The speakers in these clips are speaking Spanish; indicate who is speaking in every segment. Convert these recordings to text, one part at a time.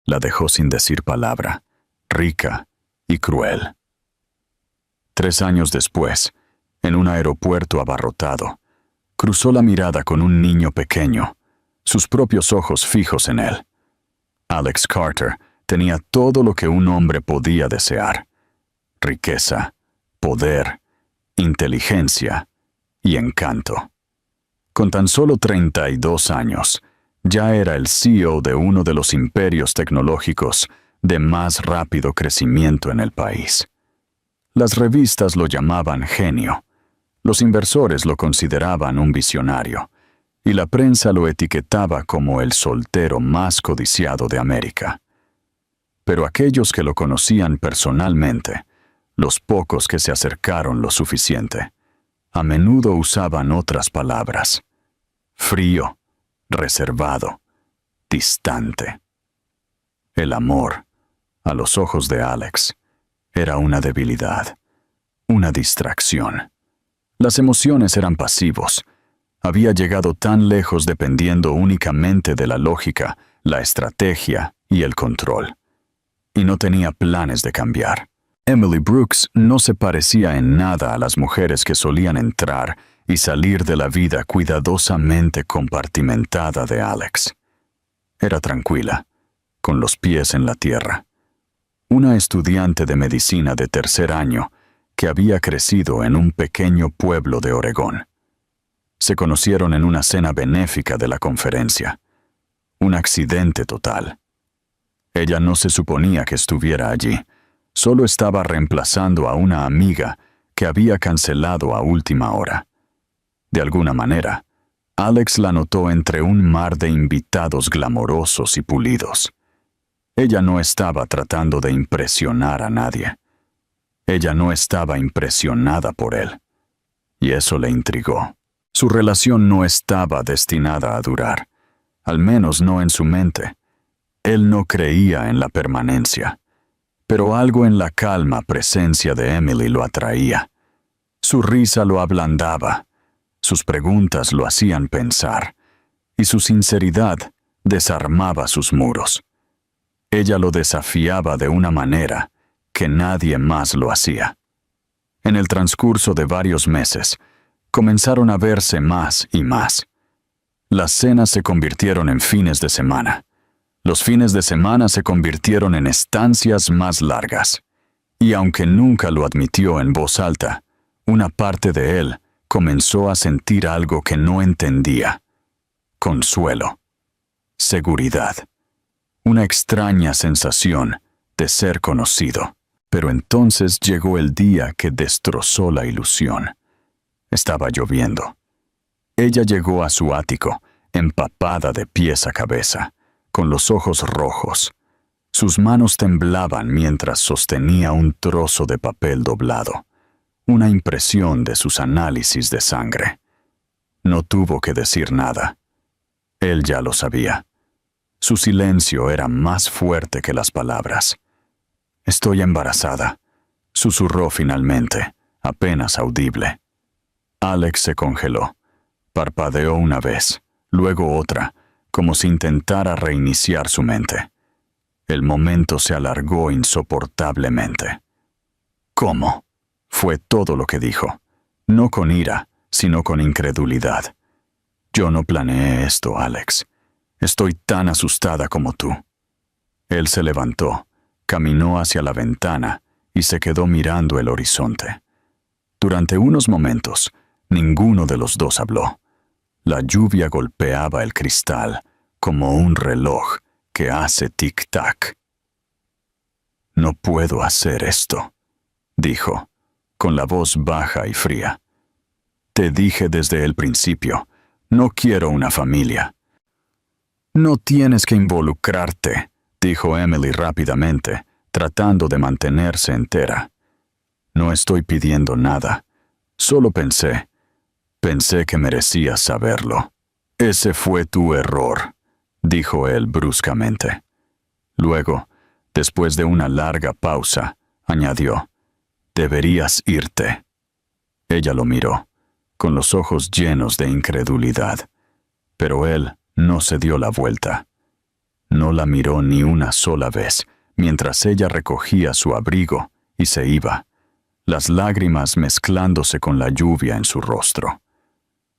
Speaker 1: La dejó sin decir palabra, rica y cruel. 3 años después, en un aeropuerto abarrotado, cruzó la mirada con un niño pequeño, sus propios ojos fijos en él. Alex Carter tenía todo lo que un hombre podía desear: riqueza, poder, inteligencia y encanto. Con tan solo 32 años, ya era el CEO de uno de los imperios tecnológicos de más rápido crecimiento en el país. Las revistas lo llamaban genio, los inversores lo consideraban un visionario, y la prensa lo etiquetaba como el soltero más codiciado de América. Pero aquellos que lo conocían personalmente, los pocos que se acercaron lo suficiente, a menudo usaban otras palabras: frío, reservado, distante. El amor, a los ojos de Alex, era una debilidad, una distracción. Las emociones eran pasivos. Había llegado tan lejos dependiendo únicamente de la lógica, la estrategia y el control. Y no tenía planes de cambiar. Emily Brooks no se parecía en nada a las mujeres que solían entrar y salir de la vida cuidadosamente compartimentada de Alex. Era tranquila, con los pies en la tierra. Una estudiante de medicina de 3er año que había crecido en un pequeño pueblo de Oregón. Se conocieron en una cena benéfica de la conferencia. Un accidente total. Ella no se suponía que estuviera allí. Solo estaba reemplazando a una amiga que había cancelado a última hora. De alguna manera, Alex la notó entre un mar de invitados glamorosos y pulidos. Ella no estaba tratando de impresionar a nadie. Ella no estaba impresionada por él. Y eso le intrigó. Su relación no estaba destinada a durar, al menos no en su mente. Él no creía en la permanencia. Pero algo en la calma presencia de Emily lo atraía. Su risa lo ablandaba, sus preguntas lo hacían pensar, y su sinceridad desarmaba sus muros. Ella lo desafiaba de una manera que nadie más lo hacía. En el transcurso de varios meses, comenzaron a verse más y más. Las cenas se convirtieron en fines de semana. Los fines de semana se convirtieron en estancias más largas. Y aunque nunca lo admitió en voz alta, una parte de él comenzó a sentir algo que no entendía: consuelo, seguridad, una extraña sensación de ser conocido. Pero entonces llegó el día que destrozó la ilusión. Estaba lloviendo. Ella llegó a su ático, empapada de pies a cabeza, con los ojos rojos. Sus manos temblaban mientras sostenía un trozo de papel doblado, una impresión de sus análisis de sangre. No tuvo que decir nada. Él ya lo sabía. Su silencio era más fuerte que las palabras. «Estoy embarazada», susurró finalmente, apenas audible. Alex se congeló. Parpadeó una vez, luego otra, como si intentara reiniciar su mente. El momento se alargó insoportablemente. «¿Cómo?», fue todo lo que dijo, no con ira, sino con incredulidad. «Yo no planeé esto, Alex. Estoy tan asustada como tú». Él se levantó, caminó hacia la ventana y se quedó mirando el horizonte. Durante unos momentos, ninguno de los dos habló. La lluvia golpeaba el cristal como un reloj que hace tic-tac. «No puedo hacer esto», dijo, con la voz baja y fría. «Te dije desde el principio, no quiero una familia». «No tienes que involucrarte», dijo Emily rápidamente, tratando de mantenerse entera. «No estoy pidiendo nada. Solo pensé que merecías saberlo». «Ese fue tu error», dijo él bruscamente. Luego, después de una larga pausa, añadió: «Deberías irte». Ella lo miró, con los ojos llenos de incredulidad, pero él no se dio la vuelta. No la miró ni una sola vez, mientras ella recogía su abrigo y se iba, las lágrimas mezclándose con la lluvia en su rostro.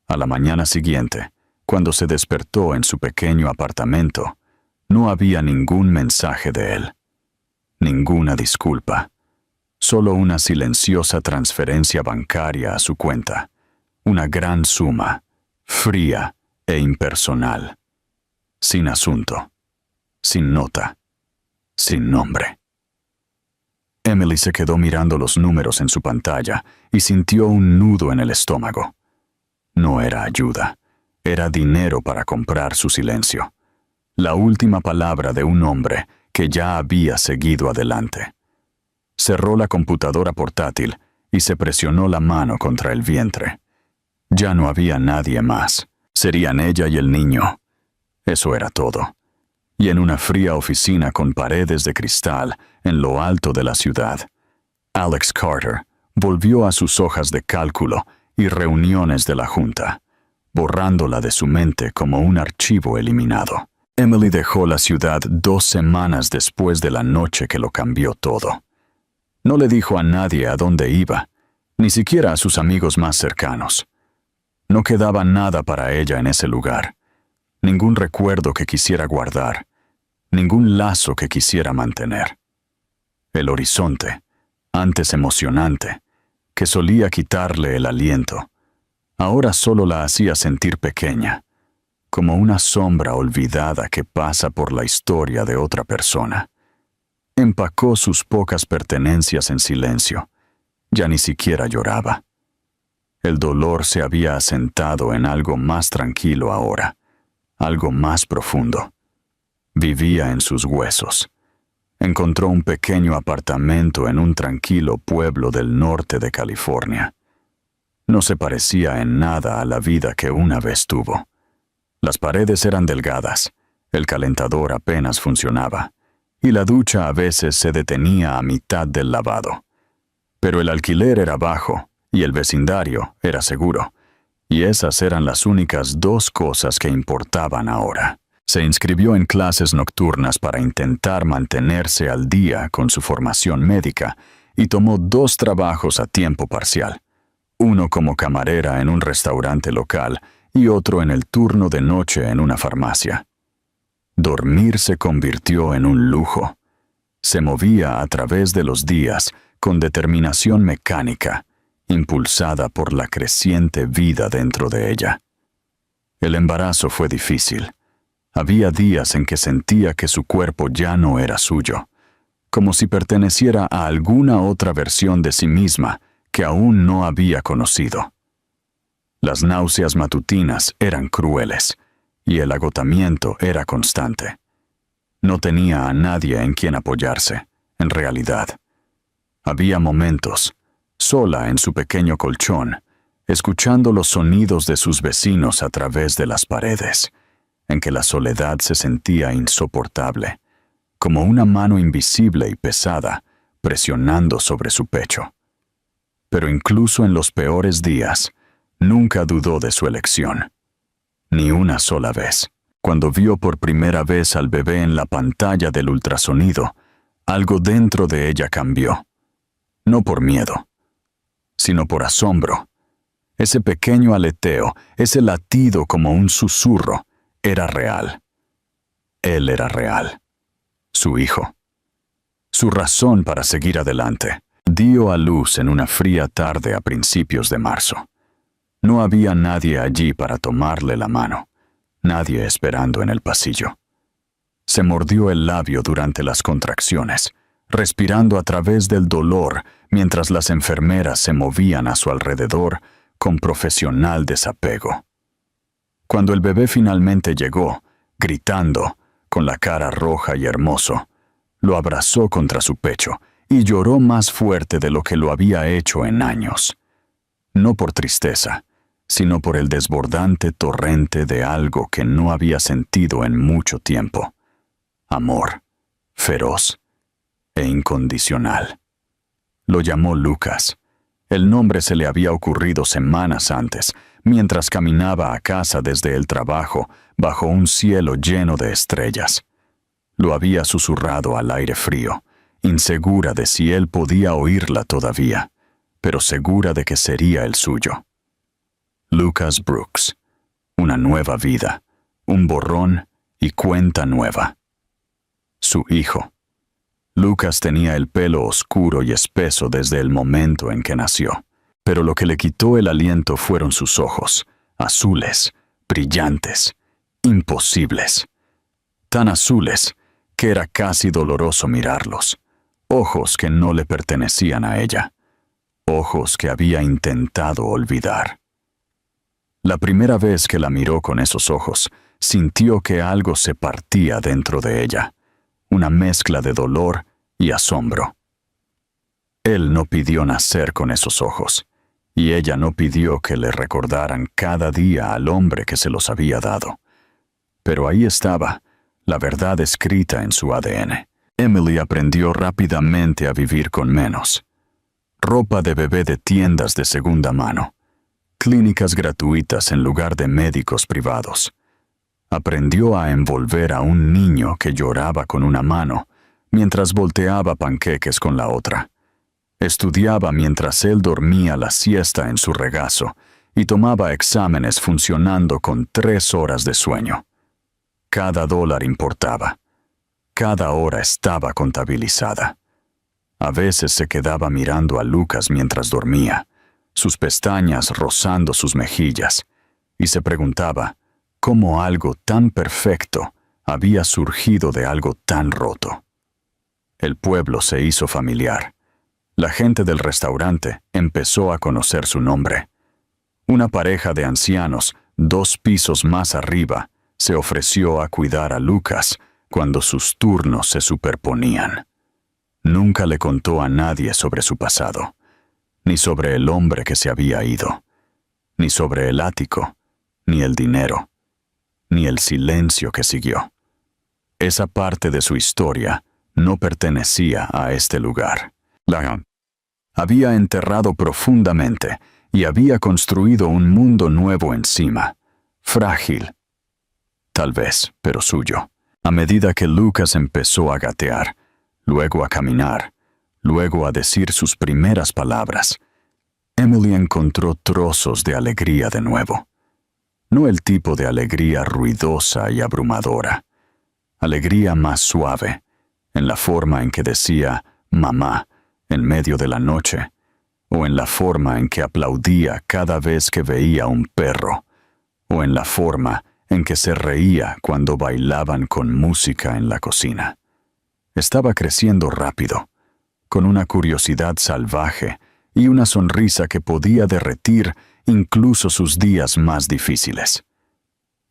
Speaker 1: A la mañana siguiente, cuando se despertó en su pequeño apartamento, no había ningún mensaje de él, ninguna disculpa, solo una silenciosa transferencia bancaria a su cuenta, una gran suma, fría e impersonal, sin asunto, sin nota, sin nombre. Emily se quedó mirando los números en su pantalla y sintió un nudo en el estómago. No era ayuda, era dinero para comprar su silencio. La última palabra de un hombre que ya había seguido adelante. Cerró la computadora portátil y se presionó la mano contra el vientre. Ya no había nadie más. Serían ella y el niño. Eso era todo. Y en una fría oficina con paredes de cristal en lo alto de la ciudad, Alex Carter volvió a sus hojas de cálculo y reuniones de la junta, borrándola de su mente como un archivo eliminado. Emily dejó la ciudad 2 semanas después de la noche que lo cambió todo. No le dijo a nadie a dónde iba, ni siquiera a sus amigos más cercanos. No quedaba nada para ella en ese lugar, ningún recuerdo que quisiera guardar, ningún lazo que quisiera mantener. El horizonte, antes emocionante, que solía quitarle el aliento, ahora solo la hacía sentir pequeña, como una sombra olvidada que pasa por la historia de otra persona. Empacó sus pocas pertenencias en silencio. Ya ni siquiera lloraba. El dolor se había asentado en algo más tranquilo ahora, algo más profundo. Vivía en sus huesos. Encontró un pequeño apartamento en un tranquilo pueblo del norte de California. No se parecía en nada a la vida que una vez tuvo. Las paredes eran delgadas, el calentador apenas funcionaba, y la ducha a veces se detenía a mitad del lavado. Pero el alquiler era bajo y el vecindario era seguro, y esas eran las únicas 2 cosas que importaban ahora. Se inscribió en clases nocturnas para intentar mantenerse al día con su formación médica y tomó 2 trabajos a tiempo parcial, uno como camarera en un restaurante local y otro en el turno de noche en una farmacia. Dormir se convirtió en un lujo. Se movía a través de los días con determinación mecánica, impulsada por la creciente vida dentro de ella. El embarazo fue difícil. Había días en que sentía que su cuerpo ya no era suyo, como si perteneciera a alguna otra versión de sí misma que aún no había conocido. Las náuseas matutinas eran crueles, y el agotamiento era constante. No tenía a nadie en quien apoyarse, en realidad. Había momentos, sola en su pequeño colchón, escuchando los sonidos de sus vecinos a través de las paredes, en que la soledad se sentía insoportable, como una mano invisible y pesada presionando sobre su pecho. Pero incluso en los peores días, nunca dudó de su elección. Ni una sola vez. Cuando vio por primera vez al bebé en la pantalla del ultrasonido, algo dentro de ella cambió. No por miedo, sino por asombro. Ese pequeño aleteo, ese latido como un susurro, era real. Él era real. Su hijo. Su razón para seguir adelante. Dio a luz en una fría tarde a principios de marzo. No había nadie allí para tomarle la mano, nadie esperando en el pasillo. Se mordió el labio durante las contracciones, respirando a través del dolor mientras las enfermeras se movían a su alrededor con profesional desapego. Cuando el bebé finalmente llegó, gritando, con la cara roja y hermoso, lo abrazó contra su pecho y lloró más fuerte de lo que lo había hecho en años. No por tristeza, sino por el desbordante torrente de algo que no había sentido en mucho tiempo. Amor, feroz e incondicional. Lo llamó Lucas. El nombre se le había ocurrido semanas antes, mientras caminaba a casa desde el trabajo bajo un cielo lleno de estrellas. Lo había susurrado al aire frío, insegura de si él podía oírla todavía, pero segura de que sería el suyo. Lucas Brooks. Una nueva vida, un borrón y cuenta nueva. Su hijo. Lucas tenía el pelo oscuro y espeso desde el momento en que nació, pero lo que le quitó el aliento fueron sus ojos, azules, brillantes, imposibles. Tan azules que era casi doloroso mirarlos, ojos que no le pertenecían a ella, ojos que había intentado olvidar. La primera vez que la miró con esos ojos, sintió que algo se partía dentro de ella, una mezcla de dolor y asombro. Él no pidió nacer con esos ojos, y ella no pidió que le recordaran cada día al hombre que se los había dado. Pero ahí estaba, la verdad escrita en su ADN. Emily aprendió rápidamente a vivir con menos. Ropa de bebé de tiendas de segunda mano. Clínicas gratuitas en lugar de médicos privados. Aprendió a envolver a un niño que lloraba con una mano, mientras volteaba panqueques con la otra. Estudiaba mientras él dormía la siesta en su regazo y tomaba exámenes funcionando con 3 horas de sueño. Cada dólar importaba. Cada hora estaba contabilizada. A veces se quedaba mirando a Lucas mientras dormía, sus pestañas rozando sus mejillas, y se preguntaba cómo algo tan perfecto había surgido de algo tan roto. El pueblo se hizo familiar. La gente del restaurante empezó a conocer su nombre. Una pareja de ancianos, 2 pisos más arriba, se ofreció a cuidar a Lucas cuando sus turnos se superponían. Nunca le contó a nadie sobre su pasado, ni sobre el hombre que se había ido, ni sobre el ático, ni el dinero, ni el silencio que siguió. Esa parte de su historia no pertenecía a este lugar. La había enterrado profundamente y había construido un mundo nuevo encima, frágil, tal vez, pero suyo. A medida que Lucas empezó a gatear, luego a caminar, luego a decir sus primeras palabras, Emily encontró trozos de alegría de nuevo. No el tipo de alegría ruidosa y abrumadora. Alegría más suave, en la forma en que decía «mamá» en medio de la noche, o en la forma en que aplaudía cada vez que veía un perro, o en la forma en que se reía cuando bailaban con música en la cocina. Estaba creciendo rápido, con una curiosidad salvaje y una sonrisa que podía derretir incluso sus días más difíciles.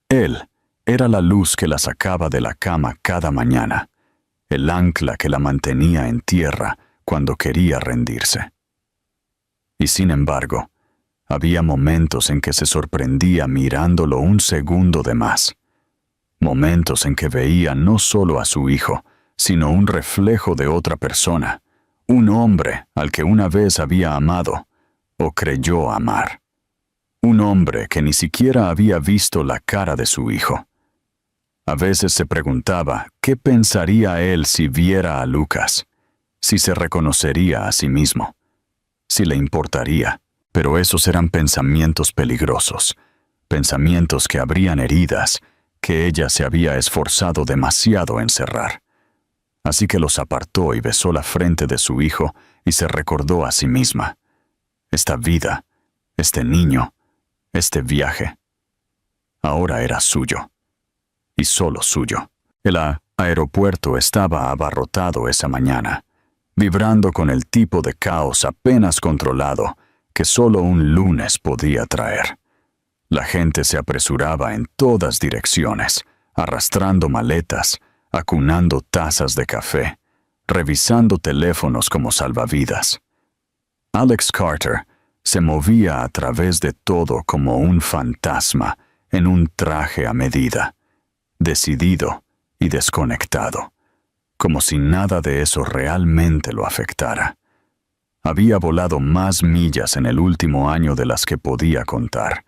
Speaker 1: Él era la luz que la sacaba de la cama cada mañana, el ancla que la mantenía en tierra cuando quería rendirse. Y sin embargo, había momentos en que se sorprendía mirándolo un segundo de más. Momentos en que veía no solo a su hijo, sino un reflejo de otra persona, un hombre al que una vez había amado o creyó amar. Un hombre que ni siquiera había visto la cara de su hijo. A veces se preguntaba qué pensaría él si viera a Lucas, si se reconocería a sí mismo, si le importaría. Pero esos eran pensamientos peligrosos, pensamientos que abrían heridas que ella se había esforzado demasiado en cerrar. Así que los apartó y besó la frente de su hijo y se recordó a sí misma. Esta vida, este niño, este viaje, ahora era suyo, y solo suyo. El aeropuerto estaba abarrotado esa mañana, vibrando con el tipo de caos apenas controlado que solo un lunes podía traer. La gente se apresuraba en todas direcciones, arrastrando maletas, acunando tazas de café, revisando teléfonos como salvavidas. Alex Carter se movía a través de todo como un fantasma en un traje a medida, decidido y desconectado, como si nada de eso realmente lo afectara. Había volado más millas en el último año de las que podía contar,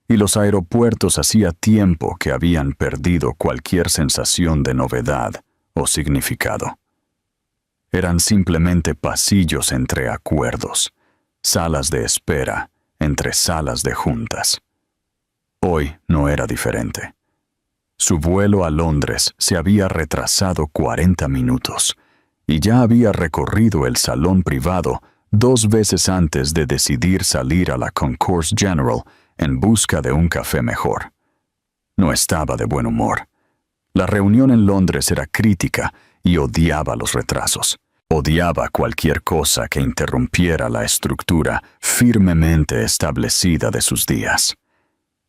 Speaker 1: y los aeropuertos hacía tiempo que habían perdido cualquier sensación de novedad o significado. Eran simplemente pasillos entre acuerdos, salas de espera entre salas de juntas. Hoy no era diferente. Su vuelo a Londres se había retrasado 40 minutos y ya había recorrido el salón privado 2 veces antes de decidir salir a la Concourse General en busca de un café mejor. No estaba de buen humor. La reunión en Londres era crítica y odiaba los retrasos. Odiaba cualquier cosa que interrumpiera la estructura firmemente establecida de sus días.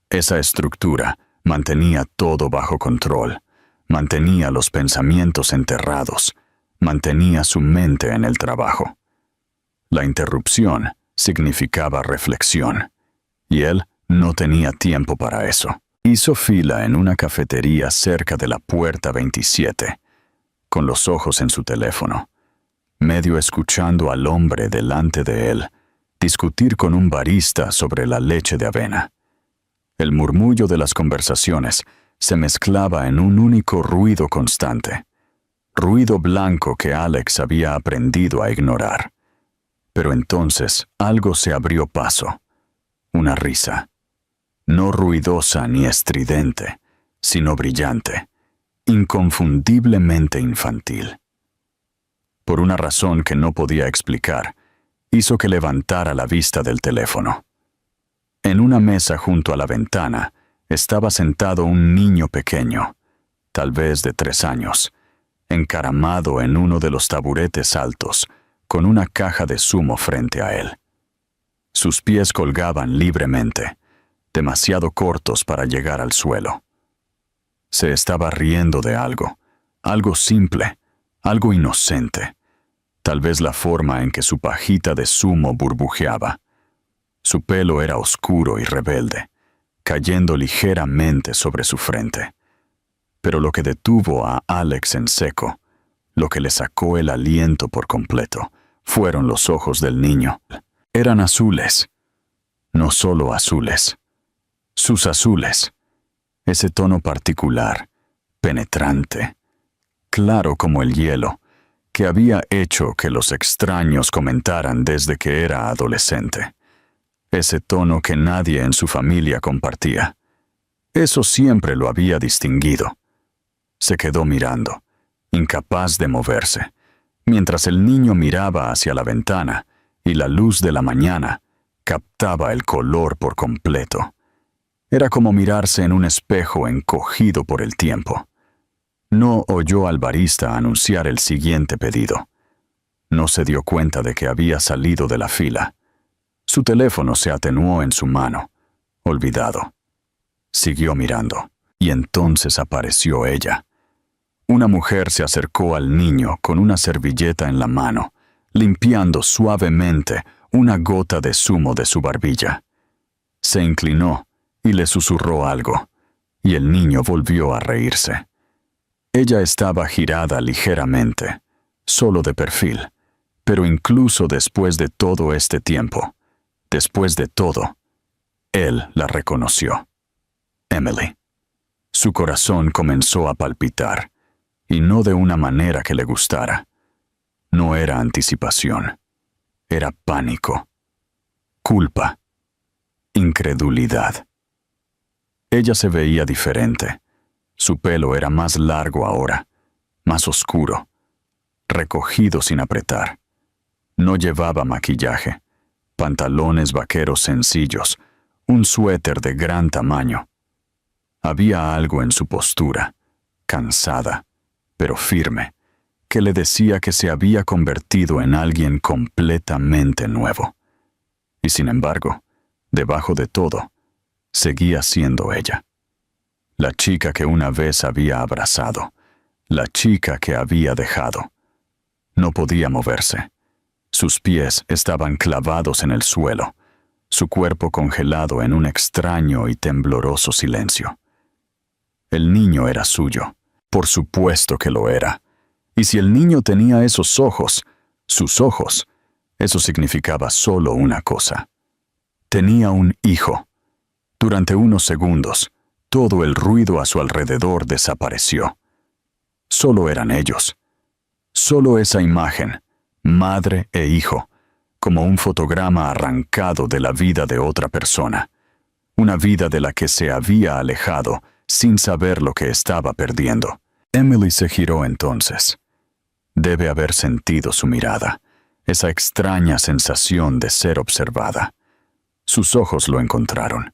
Speaker 1: Esa estructura mantenía todo bajo control, mantenía los pensamientos enterrados, mantenía su mente en el trabajo. La interrupción significaba reflexión, y él no tenía tiempo para eso. Hizo fila en una cafetería cerca de la puerta 27, con los ojos en su teléfono, medio escuchando al hombre delante de él discutir con un barista sobre la leche de avena. El murmullo de las conversaciones se mezclaba en un único ruido constante, ruido blanco que Alex había aprendido a ignorar. Pero entonces algo se abrió paso, una risa, no ruidosa ni estridente, sino brillante, inconfundiblemente infantil. Por una razón que no podía explicar, hizo que levantara la vista del teléfono. En una mesa junto a la ventana estaba sentado un niño pequeño, tal vez de 3 años, encaramado en uno de los taburetes altos, con una caja de zumo frente a él. Sus pies colgaban libremente, demasiado cortos para llegar al suelo. Se estaba riendo de algo, algo simple, algo inocente, tal vez la forma en que su pajita de zumo burbujeaba. Su pelo era oscuro y rebelde, cayendo ligeramente sobre su frente. Pero lo que detuvo a Alex en seco, lo que le sacó el aliento por completo, fueron los ojos del niño. Eran azules, no solo azules, sus azules, ese tono particular, penetrante, claro como el hielo, que había hecho que los extraños comentaran desde que era adolescente. Ese tono que nadie en su familia compartía. Eso siempre lo había distinguido. Se quedó mirando, incapaz de moverse, mientras el niño miraba hacia la ventana y la luz de la mañana captaba el color por completo. Era como mirarse en un espejo encogido por el tiempo. No oyó al barista anunciar el siguiente pedido. No se dio cuenta de que había salido de la fila. Su teléfono se atenuó en su mano, olvidado. Siguió mirando, y entonces apareció ella. Una mujer se acercó al niño con una servilleta en la mano, limpiando suavemente una gota de zumo de su barbilla. Se inclinó y le susurró algo, y el niño volvió a reírse. Ella estaba girada ligeramente, solo de perfil, pero incluso después de todo este tiempo, después de todo, él la reconoció. Emily. Su corazón comenzó a palpitar, y no de una manera que le gustara. No era anticipación, era pánico, culpa, incredulidad. Ella se veía diferente. Su pelo era más largo ahora, más oscuro, recogido sin apretar. No llevaba maquillaje, pantalones vaqueros sencillos, un suéter de gran tamaño. Había algo en su postura, cansada, pero firme, que le decía que se había convertido en alguien completamente nuevo. Y sin embargo, debajo de todo, seguía siendo ella. La chica que una vez había abrazado, la chica que había dejado. No podía moverse. Sus pies estaban clavados en el suelo, su cuerpo congelado en un extraño y tembloroso silencio. El niño era suyo, por supuesto que lo era. Y si el niño tenía esos ojos, sus ojos, eso significaba solo una cosa. Tenía un hijo. Durante unos segundos, todo el ruido a su alrededor desapareció. Solo eran ellos. Solo esa imagen, madre e hijo, como un fotograma arrancado de la vida de otra persona. Una vida de la que se había alejado sin saber lo que estaba perdiendo. Emily se giró entonces. Debe haber sentido su mirada, esa extraña sensación de ser observada. Sus ojos lo encontraron.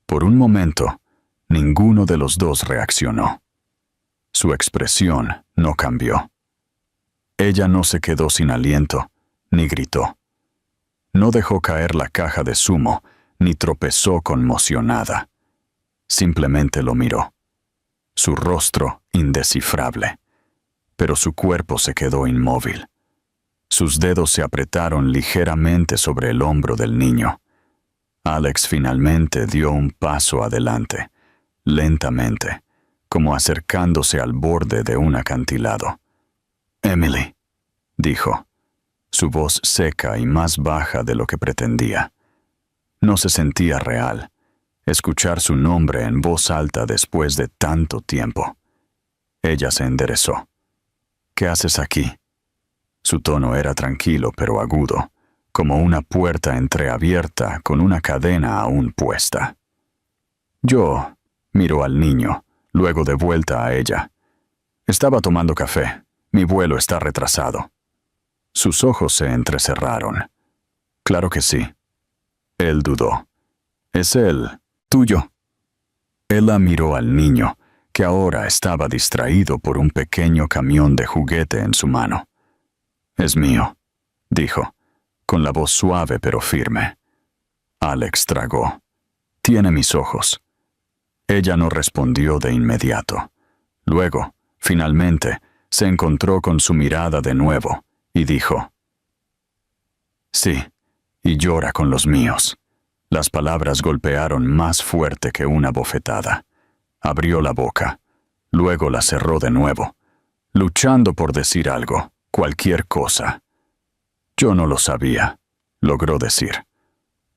Speaker 1: Por un momento, ninguno de los dos reaccionó. Su expresión no cambió. Ella no se quedó sin aliento, ni gritó. No dejó caer la caja de zumo, ni tropezó conmocionada. Simplemente lo miró. Su rostro indescifrable, pero su cuerpo se quedó inmóvil. Sus dedos se apretaron ligeramente sobre el hombro del niño. Alex finalmente dio un paso adelante, lentamente, como acercándose al borde de un acantilado. «Emily», dijo, su voz seca y más baja de lo que pretendía. No se sentía real escuchar su nombre en voz alta después de tanto tiempo. Ella se enderezó. «¿Qué haces aquí?» Su tono era tranquilo pero agudo, como una puerta entreabierta con una cadena aún puesta. «Yo», miró al niño, luego de vuelta a ella. «Estaba tomando café. Mi vuelo está retrasado». Sus ojos se entrecerraron. «Claro que sí». Él dudó. «Es él, tuyo». Ella miró al niño, que ahora estaba distraído por un pequeño camión de juguete en su mano. «Es mío», dijo, con la voz suave pero firme. Alex tragó. «Tiene mis ojos». Ella no respondió de inmediato. Luego, finalmente, se encontró con su mirada de nuevo y dijo: «Sí, y llora con los míos». Las palabras golpearon más fuerte que una bofetada. Abrió la boca, luego la cerró de nuevo, luchando por decir algo, cualquier cosa. «Yo no lo sabía», logró decir.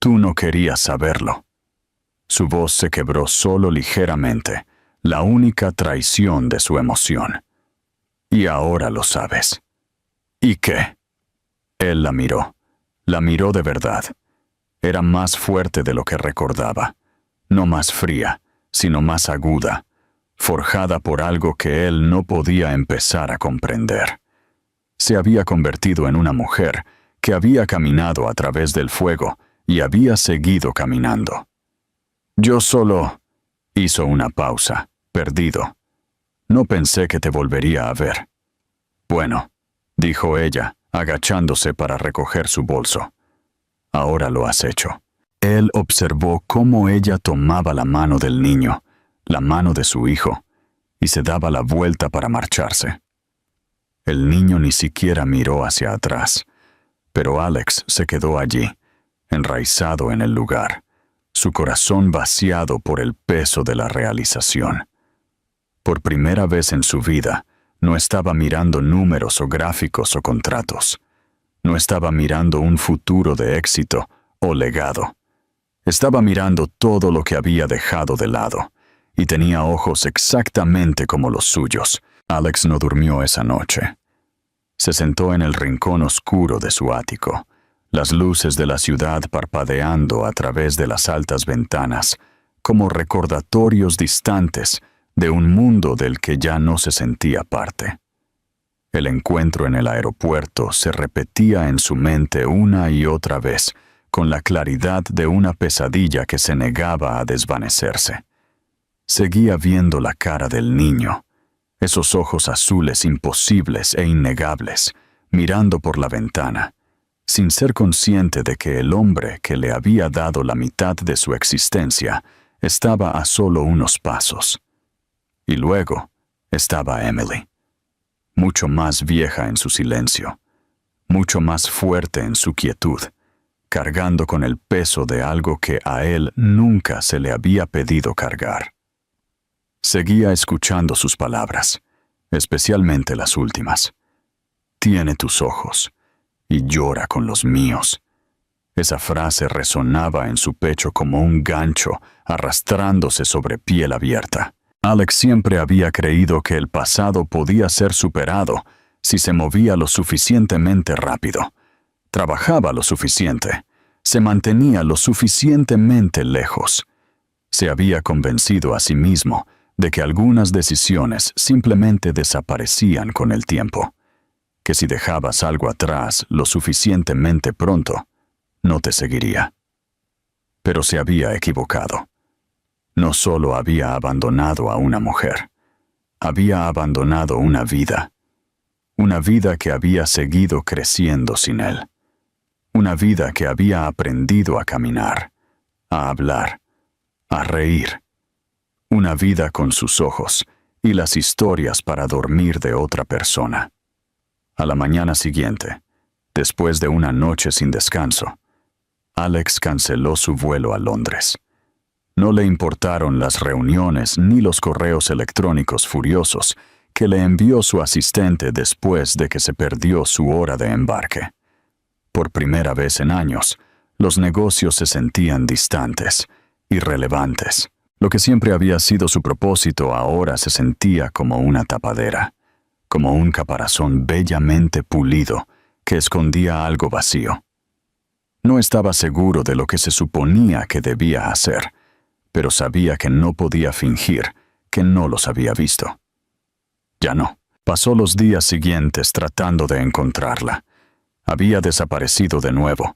Speaker 1: «Tú no querías saberlo». Su voz se quebró solo ligeramente, la única traición de su emoción. «Y ahora lo sabes». «¿Y qué?» Él la miró de verdad. Era más fuerte de lo que recordaba, no más fría, sino más aguda, forjada por algo que él no podía empezar a comprender. Se había convertido en una mujer que había caminado a través del fuego y había seguido caminando. «Yo solo…» hizo una pausa, perdido. «No pensé que te volvería a ver». «Bueno», dijo ella, agachándose para recoger su bolso. «Ahora lo has hecho». Él observó cómo ella tomaba la mano del niño, la mano de su hijo, y se daba la vuelta para marcharse. El niño ni siquiera miró hacia atrás, pero Alex se quedó allí, enraizado en el lugar, su corazón vaciado por el peso de la realización. Por primera vez en su vida, no estaba mirando números o gráficos o contratos. No estaba mirando un futuro de éxito o legado. Estaba mirando todo lo que había dejado de lado, y tenía ojos exactamente como los suyos. Alex no durmió esa noche. Se sentó en el rincón oscuro de su ático, las luces de la ciudad parpadeando a través de las altas ventanas, como recordatorios distantes de un mundo del que ya no se sentía parte. El encuentro en el aeropuerto se repetía en su mente una y otra vez, con la claridad de una pesadilla que se negaba a desvanecerse. Seguía viendo la cara del niño, esos ojos azules imposibles e innegables, mirando por la ventana, sin ser consciente de que el hombre que le había dado la mitad de su existencia estaba a solo unos pasos. Y luego estaba Emily, mucho más vieja en su silencio, mucho más fuerte en su quietud, cargando con el peso de algo que a él nunca se le había pedido cargar. Seguía escuchando sus palabras, especialmente las últimas. «Tiene tus ojos y llora con los míos». Esa frase resonaba en su pecho como un gancho arrastrándose sobre piel abierta. Alex siempre había creído que el pasado podía ser superado si se movía lo suficientemente rápido, trabajaba lo suficiente, se mantenía lo suficientemente lejos. Se había convencido a sí mismo de que algunas decisiones simplemente desaparecían con el tiempo, que si dejabas algo atrás lo suficientemente pronto, no te seguiría. Pero se había equivocado. No solo había abandonado a una mujer, había abandonado una vida que había seguido creciendo sin él, una vida que había aprendido a caminar, a hablar, a reír, una vida con sus ojos y las historias para dormir de otra persona. A la mañana siguiente, después de una noche sin descanso, Alex canceló su vuelo a Londres. No le importaron las reuniones ni los correos electrónicos furiosos que le envió su asistente después de que se perdió su hora de embarque. Por primera vez en años, los negocios se sentían distantes, irrelevantes. Lo que siempre había sido su propósito ahora se sentía como una tapadera, como un caparazón bellamente pulido que escondía algo vacío. No estaba seguro de lo que se suponía que debía hacer, pero sabía que no podía fingir que no los había visto. Ya no. Pasó los días siguientes tratando de encontrarla. Había desaparecido de nuevo.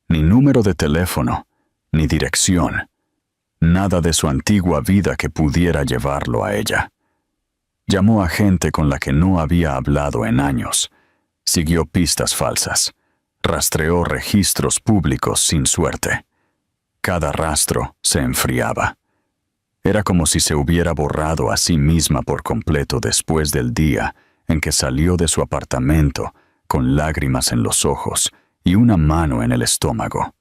Speaker 1: Ni número de teléfono, ni dirección. Nada de su antigua vida que pudiera llevarlo a ella. Llamó a gente con la que no había hablado en años. Siguió pistas falsas. Rastreó registros públicos sin suerte. Cada rastro se enfriaba. Era como si se hubiera borrado a sí misma por completo después del día en que salió de su apartamento con lágrimas en los ojos y una mano en el estómago.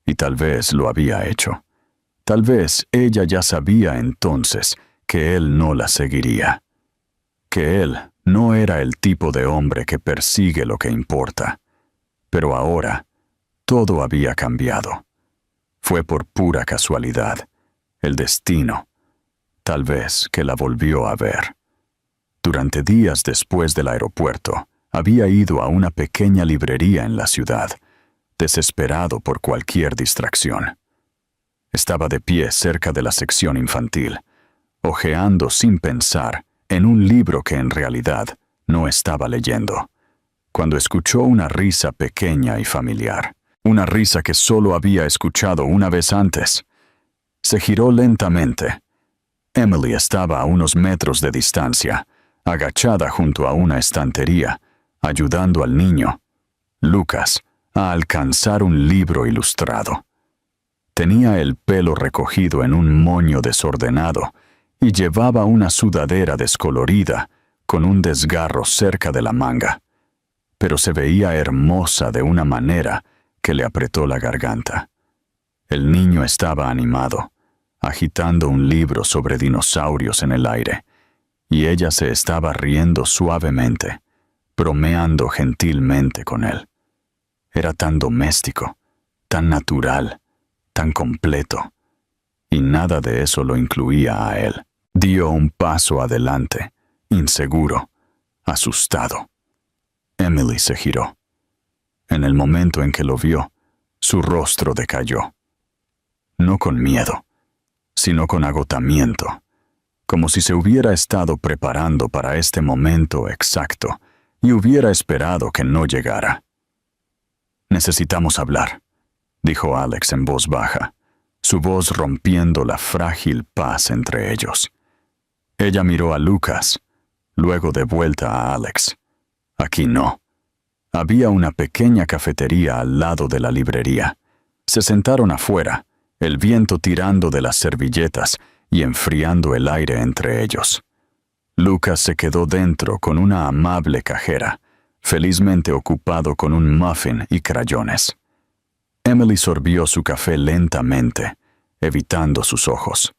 Speaker 1: Y tal vez lo había hecho. Tal vez ella ya sabía entonces que él no la seguiría. Que él no era el tipo de hombre que persigue lo que importa. Pero ahora, todo había cambiado. Fue por pura casualidad, el destino, tal vez que la volvió a ver. Durante días después del aeropuerto, había ido a una pequeña librería en la ciudad, desesperado por cualquier distracción. Estaba de pie cerca de la sección infantil, hojeando sin pensar en un libro que en realidad no estaba leyendo, cuando escuchó una risa pequeña y familiar, una risa que solo había escuchado una vez antes. Se giró lentamente. Emily estaba a unos metros de distancia, agachada junto a una estantería, ayudando al niño, Lucas, a alcanzar un libro ilustrado. Tenía el pelo recogido en un moño desordenado y llevaba una sudadera descolorida con un desgarro cerca de la manga, pero se veía hermosa de una manera que le apretó la garganta. El niño estaba animado, agitando un libro sobre dinosaurios en el aire, y ella se estaba riendo suavemente, bromeando gentilmente con él. Era tan doméstico, tan natural, tan completo, y nada de eso lo incluía a él. Dio un paso adelante, inseguro, asustado. Emily se giró. En el momento en que lo vio, su rostro decayó. No con miedo, sino con agotamiento, como si se hubiera estado preparando para este momento exacto y hubiera esperado que no llegara. «Necesitamos hablar», dijo Alex en voz baja, su voz rompiendo la frágil paz entre ellos. Ella miró a Lucas, luego de vuelta a Alex. Aquí no. Había una pequeña cafetería al lado de la librería. Se sentaron afuera, el viento tirando de las servilletas y enfriando el aire entre ellos. Lucas se quedó dentro con una amable cajera, felizmente ocupado con un muffin y crayones. Emily sorbió su café lentamente, evitando sus ojos.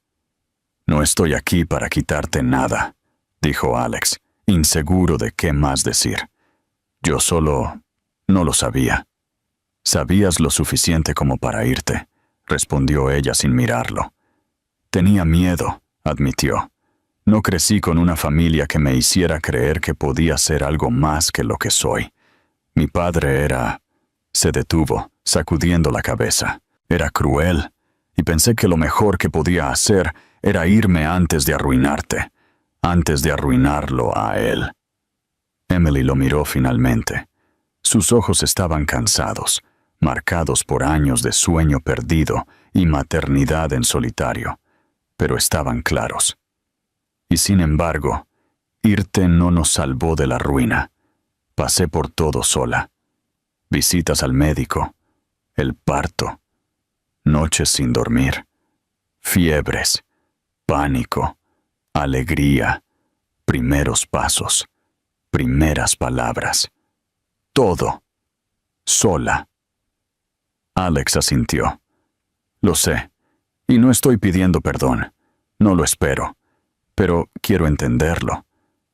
Speaker 1: «No estoy aquí para quitarte nada», dijo Alex, inseguro de qué más decir. «Yo solo no lo sabía». «Sabías lo suficiente como para irte», respondió ella sin mirarlo. «Tenía miedo», admitió. No crecí con una familia que me hiciera creer que podía ser algo más que lo que soy. Mi padre era... Se detuvo, sacudiendo la cabeza. Era cruel, y pensé que lo mejor que podía hacer era irme antes de arruinarte, antes de arruinarlo a él. Emily lo miró finalmente. Sus ojos estaban cansados, marcados por años de sueño perdido y maternidad en solitario, pero estaban claros. Y sin embargo, irte no nos salvó de la ruina. Pasé por todo sola. Visitas al médico, el parto, noches sin dormir, fiebres, pánico, alegría, primeros pasos, primeras palabras. Todo. Sola. Alex asintió. Lo sé, y no estoy pidiendo perdón. No lo espero. Pero quiero entenderlo.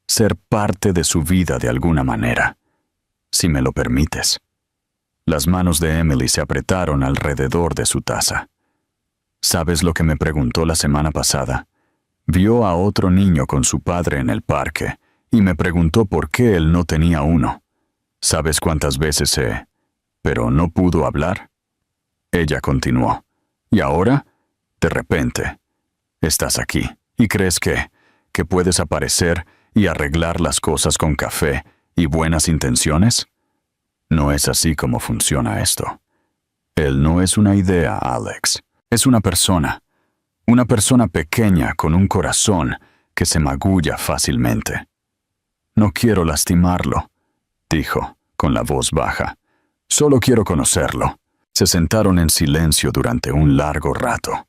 Speaker 1: Ser parte de su vida de alguna manera. Si me lo permites. Las manos de Emily se apretaron alrededor de su taza. ¿Sabes lo que me preguntó la semana pasada? Vio a otro niño con su padre en el parque y me preguntó por qué él no tenía uno. ¿Sabes cuántas veces pero no pudo hablar? Ella continuó. ¿Y ahora? De repente, estás aquí y crees que puedes aparecer y arreglar las cosas con café y buenas intenciones? No es así como funciona esto. Él no es una idea, Alex. Es una persona pequeña con un corazón que se magulla fácilmente. No quiero lastimarlo, dijo, con la voz baja. Solo quiero conocerlo. Se sentaron en silencio durante un largo rato.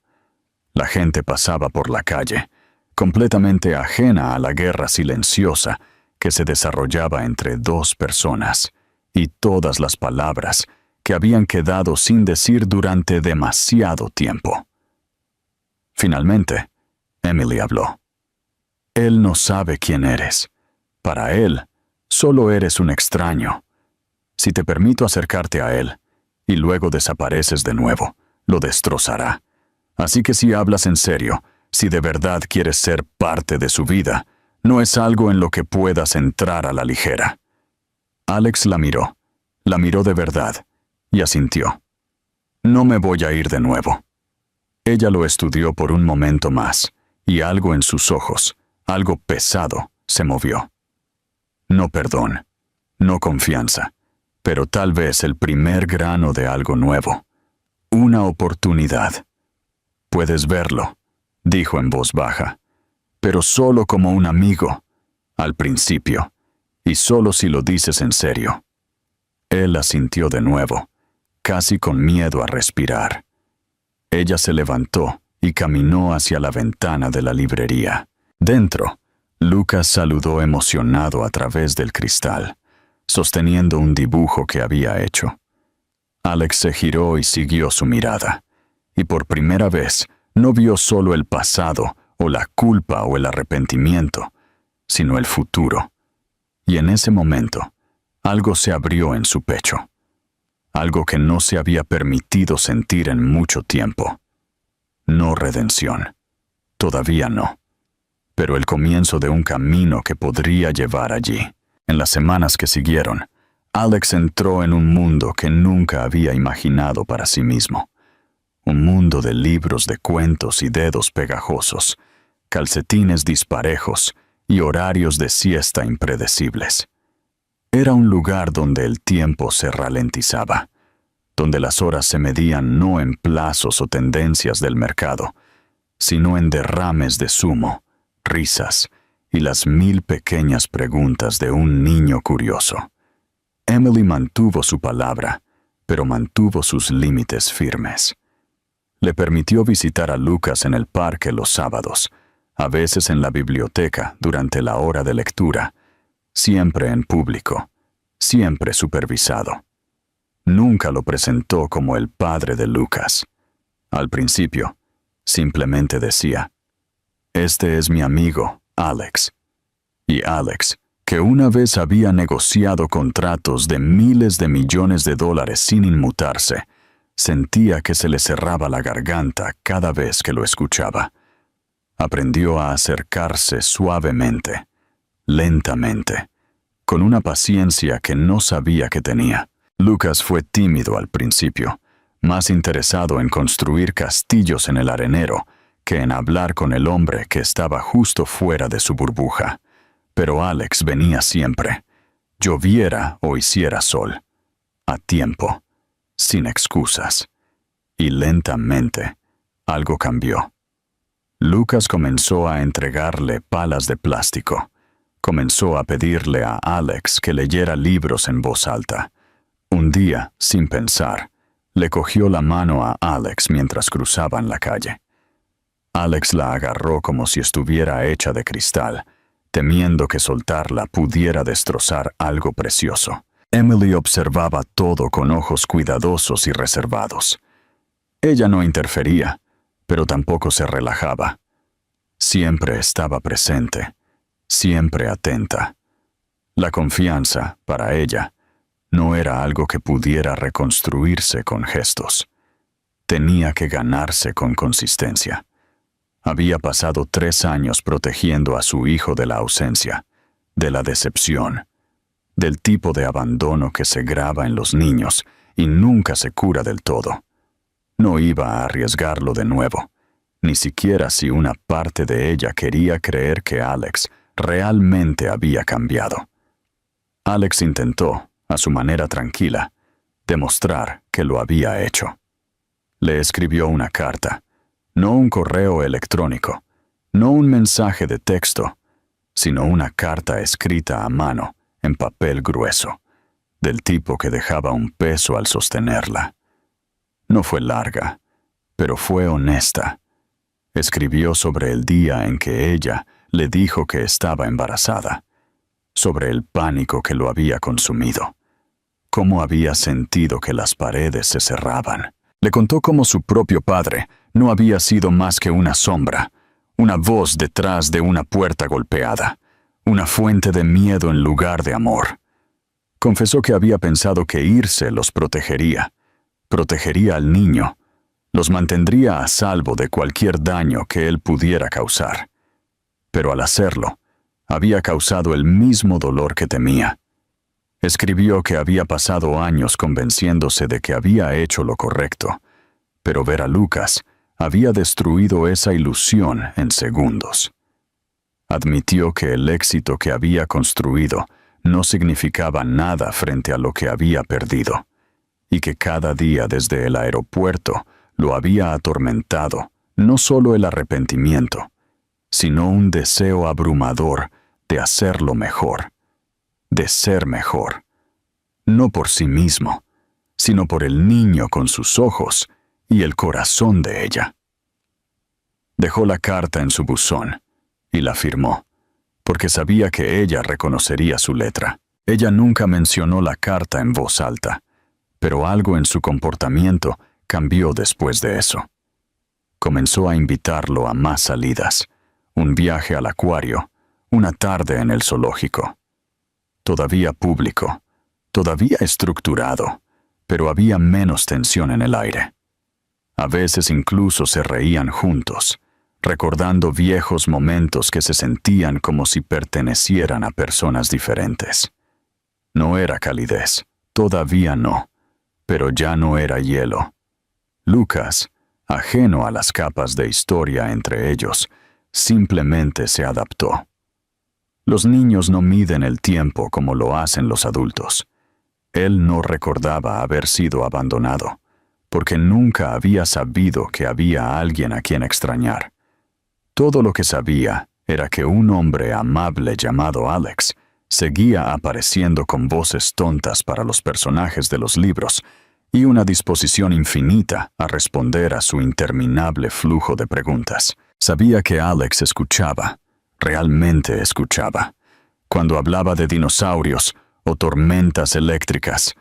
Speaker 1: La gente pasaba por la calle, completamente ajena a la guerra silenciosa que se desarrollaba entre dos personas, y todas las palabras que habían quedado sin decir durante demasiado tiempo. Finalmente, Emily habló. Él no sabe quién eres. Para él, solo eres un extraño. Si te permito acercarte a él, y luego desapareces de nuevo, lo destrozará. Así que si hablas en serio, si de verdad quieres ser parte de su vida, no es algo en lo que puedas entrar a la ligera. Alex la miró de verdad, y asintió. No me voy a ir de nuevo. Ella lo estudió por un momento más, y algo en sus ojos, algo pesado, se movió. No perdón, no confianza, pero tal vez el primer grano de algo nuevo. Una oportunidad. Puedes verlo, dijo en voz baja, pero solo como un amigo, al principio, y solo si lo dices en serio. Él asintió de nuevo, casi con miedo a respirar. Ella se levantó y caminó hacia la ventana de la librería. Dentro, Lucas saludó emocionado a través del cristal, sosteniendo un dibujo que había hecho. Alex se giró y siguió su mirada, y por primera vez no vio solo el pasado o la culpa o el arrepentimiento, sino el futuro. Y en ese momento, algo se abrió en su pecho. Algo que no se había permitido sentir en mucho tiempo. No redención. Todavía no. Pero el comienzo de un camino que podría llevar allí. En las semanas que siguieron, Alex entró en un mundo que nunca había imaginado para sí mismo. Un mundo de libros de cuentos y dedos pegajosos, calcetines disparejos y horarios de siesta impredecibles. Era un lugar donde el tiempo se ralentizaba, donde las horas se medían no en plazos o tendencias del mercado, sino en derrames de zumo, risas y las 1000 pequeñas preguntas de un niño curioso. Emily mantuvo su palabra, pero mantuvo sus límites firmes. Le permitió visitar a Lucas en el parque los sábados, a veces en la biblioteca durante la hora de lectura, siempre en público, siempre supervisado. Nunca lo presentó como el padre de Lucas. Al principio, simplemente decía, «Este es mi amigo, Alex». Y Alex, que una vez había negociado contratos de miles de millones de dólares sin inmutarse, sentía que se le cerraba la garganta cada vez que lo escuchaba. Aprendió a acercarse suavemente, lentamente, con una paciencia que no sabía que tenía. Lucas fue tímido al principio, más interesado en construir castillos en el arenero que en hablar con el hombre que estaba justo fuera de su burbuja. Pero Alex venía siempre, lloviera o hiciera sol, a tiempo, sin excusas. Y lentamente, algo cambió. Lucas comenzó a entregarle palas de plástico. Comenzó a pedirle a Alex que leyera libros en voz alta. Un día, sin pensar, le cogió la mano a Alex mientras cruzaban la calle. Alex la agarró como si estuviera hecha de cristal, temiendo que soltarla pudiera destrozar algo precioso. Emily observaba todo con ojos cuidadosos y reservados. Ella no interfería, pero tampoco se relajaba. Siempre estaba presente, siempre atenta. La confianza, para ella, no era algo que pudiera reconstruirse con gestos. Tenía que ganarse con consistencia. Había pasado 3 años protegiendo a su hijo de la ausencia, de la decepción, del tipo de abandono que se graba en los niños y nunca se cura del todo. No iba a arriesgarlo de nuevo, ni siquiera si una parte de ella quería creer que Alex realmente había cambiado. Alex intentó, a su manera tranquila, demostrar que lo había hecho. Le escribió una carta, no un correo electrónico, no un mensaje de texto, sino una carta escrita a mano, en papel grueso, del tipo que dejaba un peso al sostenerla. No fue larga, pero fue honesta. Escribió sobre el día en que ella le dijo que estaba embarazada, sobre el pánico que lo había consumido, cómo había sentido que las paredes se cerraban. Le contó cómo su propio padre no había sido más que una sombra, una voz detrás de una puerta golpeada, una fuente de miedo en lugar de amor. Confesó que había pensado que irse los protegería al niño, los mantendría a salvo de cualquier daño que él pudiera causar. Pero al hacerlo, había causado el mismo dolor que temía. Escribió que había pasado años convenciéndose de que había hecho lo correcto, pero ver a Lucas había destruido esa ilusión en segundos. Admitió que el éxito que había construido no significaba nada frente a lo que había perdido, y que cada día desde el aeropuerto lo había atormentado no solo el arrepentimiento, sino un deseo abrumador de hacerlo mejor, de ser mejor, no por sí mismo, sino por el niño con sus ojos y el corazón de ella. Dejó la carta en su buzón y la firmó, porque sabía que ella reconocería su letra. Ella nunca mencionó la carta en voz alta, pero algo en su comportamiento cambió después de eso. Comenzó a invitarlo a más salidas, un viaje al acuario, una tarde en el zoológico. Todavía público, todavía estructurado, pero había menos tensión en el aire. A veces incluso se reían juntos, recordando viejos momentos que se sentían como si pertenecieran a personas diferentes. No era calidez, todavía no, pero ya no era hielo. Lucas, ajeno a las capas de historia entre ellos, simplemente se adaptó. Los niños no miden el tiempo como lo hacen los adultos. Él no recordaba haber sido abandonado, porque nunca había sabido que había alguien a quien extrañar. Todo lo que sabía era que un hombre amable llamado Alex seguía apareciendo con voces tontas para los personajes de los libros y una disposición infinita a responder a su interminable flujo de preguntas. Sabía que Alex escuchaba, realmente escuchaba, cuando hablaba de dinosaurios o tormentas eléctricas,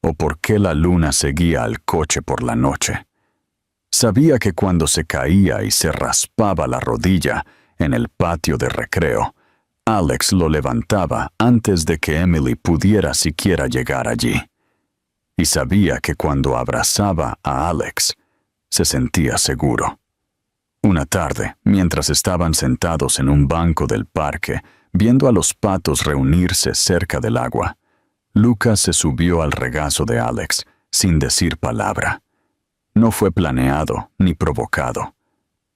Speaker 1: o por qué la luna seguía al coche por la noche. Sabía que cuando se caía y se raspaba la rodilla en el patio de recreo, Alex lo levantaba antes de que Emily pudiera siquiera llegar allí. Y sabía que cuando abrazaba a Alex, se sentía seguro. Una tarde, mientras estaban sentados en un banco del parque, viendo a los patos reunirse cerca del agua, Lucas se subió al regazo de Alex, sin decir palabra. No fue planeado ni provocado.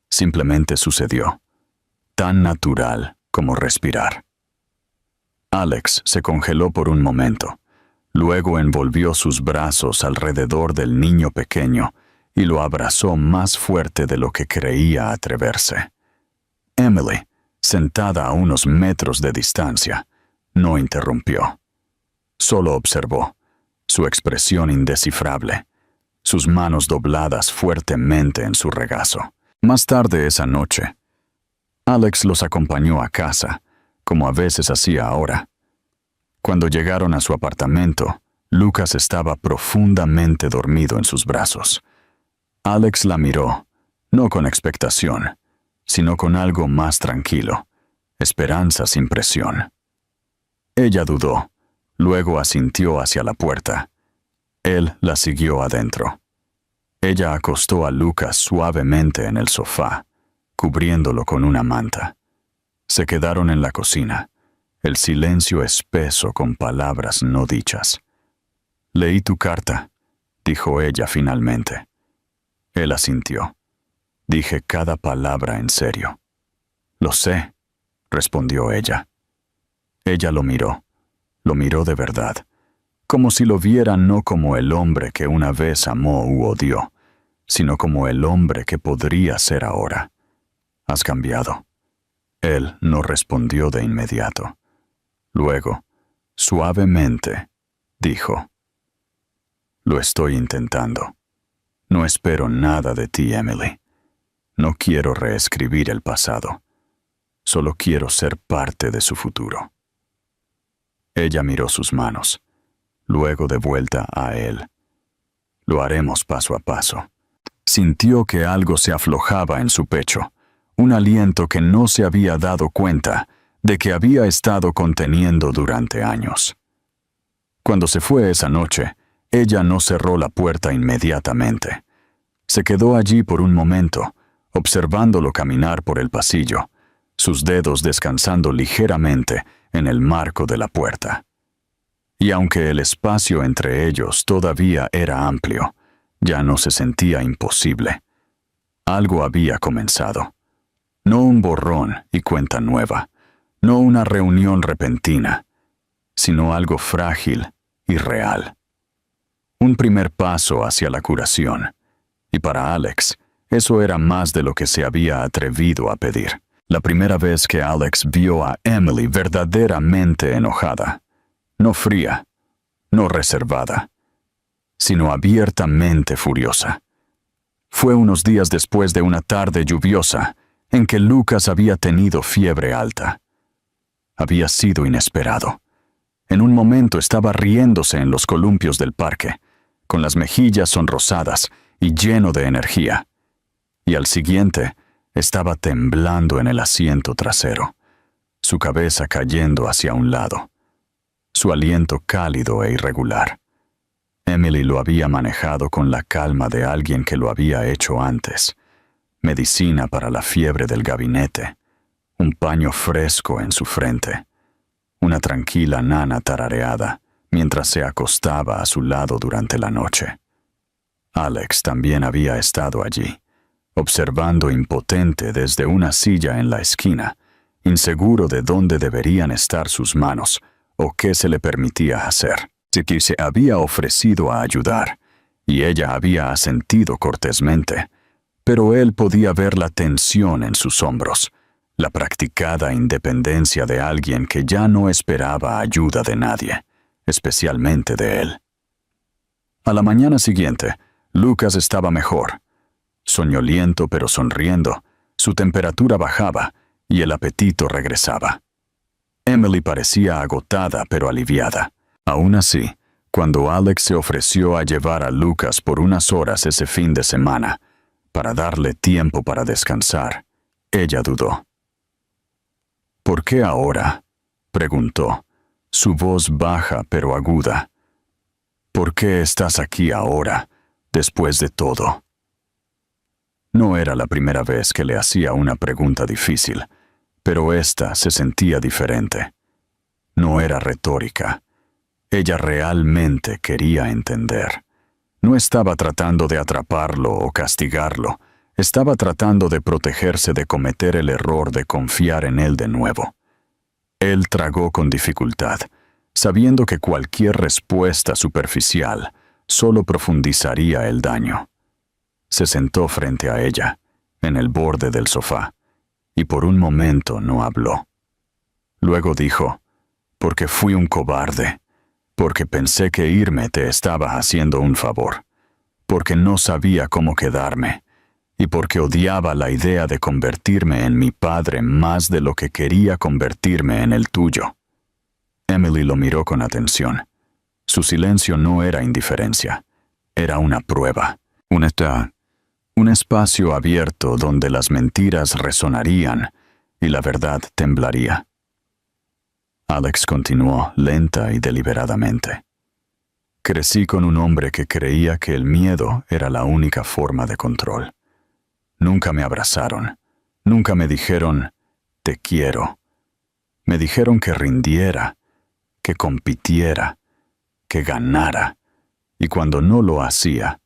Speaker 1: Simplemente sucedió, tan natural como respirar. Alex se congeló por un momento. Luego envolvió sus brazos alrededor del niño pequeño y lo abrazó más fuerte de lo que creía atreverse. Emily, sentada a unos metros de distancia, no interrumpió. Solo observó, su expresión indescifrable, sus manos dobladas fuertemente en su regazo. Más tarde esa noche, Alex los acompañó a casa, como a veces hacía ahora. Cuando llegaron a su apartamento, Lucas estaba profundamente dormido en sus brazos. Alex la miró, no con expectación, sino con algo más tranquilo, esperanza sin presión. Ella dudó, luego asintió hacia la puerta. Él la siguió adentro. Ella acostó a Lucas suavemente en el sofá, cubriéndolo con una manta. Se quedaron en la cocina, el silencio espeso con palabras no dichas. «Leí tu carta», dijo ella finalmente. Él asintió. «Dije cada palabra en serio». «Lo sé», respondió ella. Ella lo miró de verdad, como si lo viera no como el hombre que una vez amó u odió, sino como el hombre que podría ser ahora. «Has cambiado». Él no respondió de inmediato. Luego, suavemente, dijo: «Lo estoy intentando. No espero nada de ti, Emily. No quiero reescribir el pasado. Solo quiero ser parte de su futuro». Ella miró sus manos, luego de vuelta a él. «Lo haremos paso a paso». Sintió que algo se aflojaba en su pecho, un aliento que no se había dado cuenta de que había estado conteniendo durante años. Cuando se fue esa noche, ella no cerró la puerta inmediatamente. Se quedó allí por un momento, observándolo caminar por el pasillo, sus dedos descansando ligeramente en el marco de la puerta. Y aunque el espacio entre ellos todavía era amplio, ya no se sentía imposible. Algo había comenzado. No un borrón y cuenta nueva, no una reunión repentina, sino algo frágil y real. Un primer paso hacia la curación. Y para Alex, eso era más de lo que se había atrevido a pedir. La primera vez que Alex vio a Emily verdaderamente enojada, no fría, no reservada, sino abiertamente furiosa. Fue unos días después de una tarde lluviosa en que Lucas había tenido fiebre alta. Había sido inesperado. En un momento estaba riéndose en los columpios del parque, con las mejillas sonrosadas y lleno de energía. Y al siguiente, estaba temblando en el asiento trasero, su cabeza cayendo hacia un lado, su aliento cálido e irregular. Emily lo había manejado con la calma de alguien que lo había hecho antes. Medicina para la fiebre del gabinete, un paño fresco en su frente, una tranquila nana tarareada mientras se acostaba a su lado durante la noche. Alex también había estado allí, observando impotente desde una silla en la esquina, inseguro de dónde deberían estar sus manos o qué se le permitía hacer. De que se había ofrecido a ayudar, y ella había asentido cortésmente, pero él podía ver la tensión en sus hombros, la practicada independencia de alguien que ya no esperaba ayuda de nadie, especialmente de él. A la mañana siguiente, Lucas estaba mejor. Soñoliento pero sonriendo, su temperatura bajaba y el apetito regresaba. Emily parecía agotada pero aliviada. Aún así, cuando Alex se ofreció a llevar a Lucas por unas horas ese fin de semana, para darle tiempo para descansar, ella dudó. «¿Por qué ahora?», preguntó, su voz baja pero aguda. «¿Por qué estás aquí ahora, después de todo?». No era la primera vez que le hacía una pregunta difícil, pero esta se sentía diferente. No era retórica. Ella realmente quería entender. No estaba tratando de atraparlo o castigarlo. Estaba tratando de protegerse de cometer el error de confiar en él de nuevo. Él tragó con dificultad, sabiendo que cualquier respuesta superficial solo profundizaría el daño. Se sentó frente a ella, en el borde del sofá, y por un momento no habló. Luego dijo, «Porque fui un cobarde, porque pensé que irme te estaba haciendo un favor, porque no sabía cómo quedarme, y porque odiaba la idea de convertirme en mi padre más de lo que quería convertirme en el tuyo». Emily lo miró con atención. Su silencio no era indiferencia, era una prueba, un espacio abierto donde las mentiras resonarían y la verdad temblaría. Alex continuó lenta y deliberadamente. Crecí con un hombre que creía que el miedo era la única forma de control. Nunca me abrazaron, nunca me dijeron, «te quiero». Me dijeron que rindiera, que compitiera, que ganara, y cuando no lo hacía,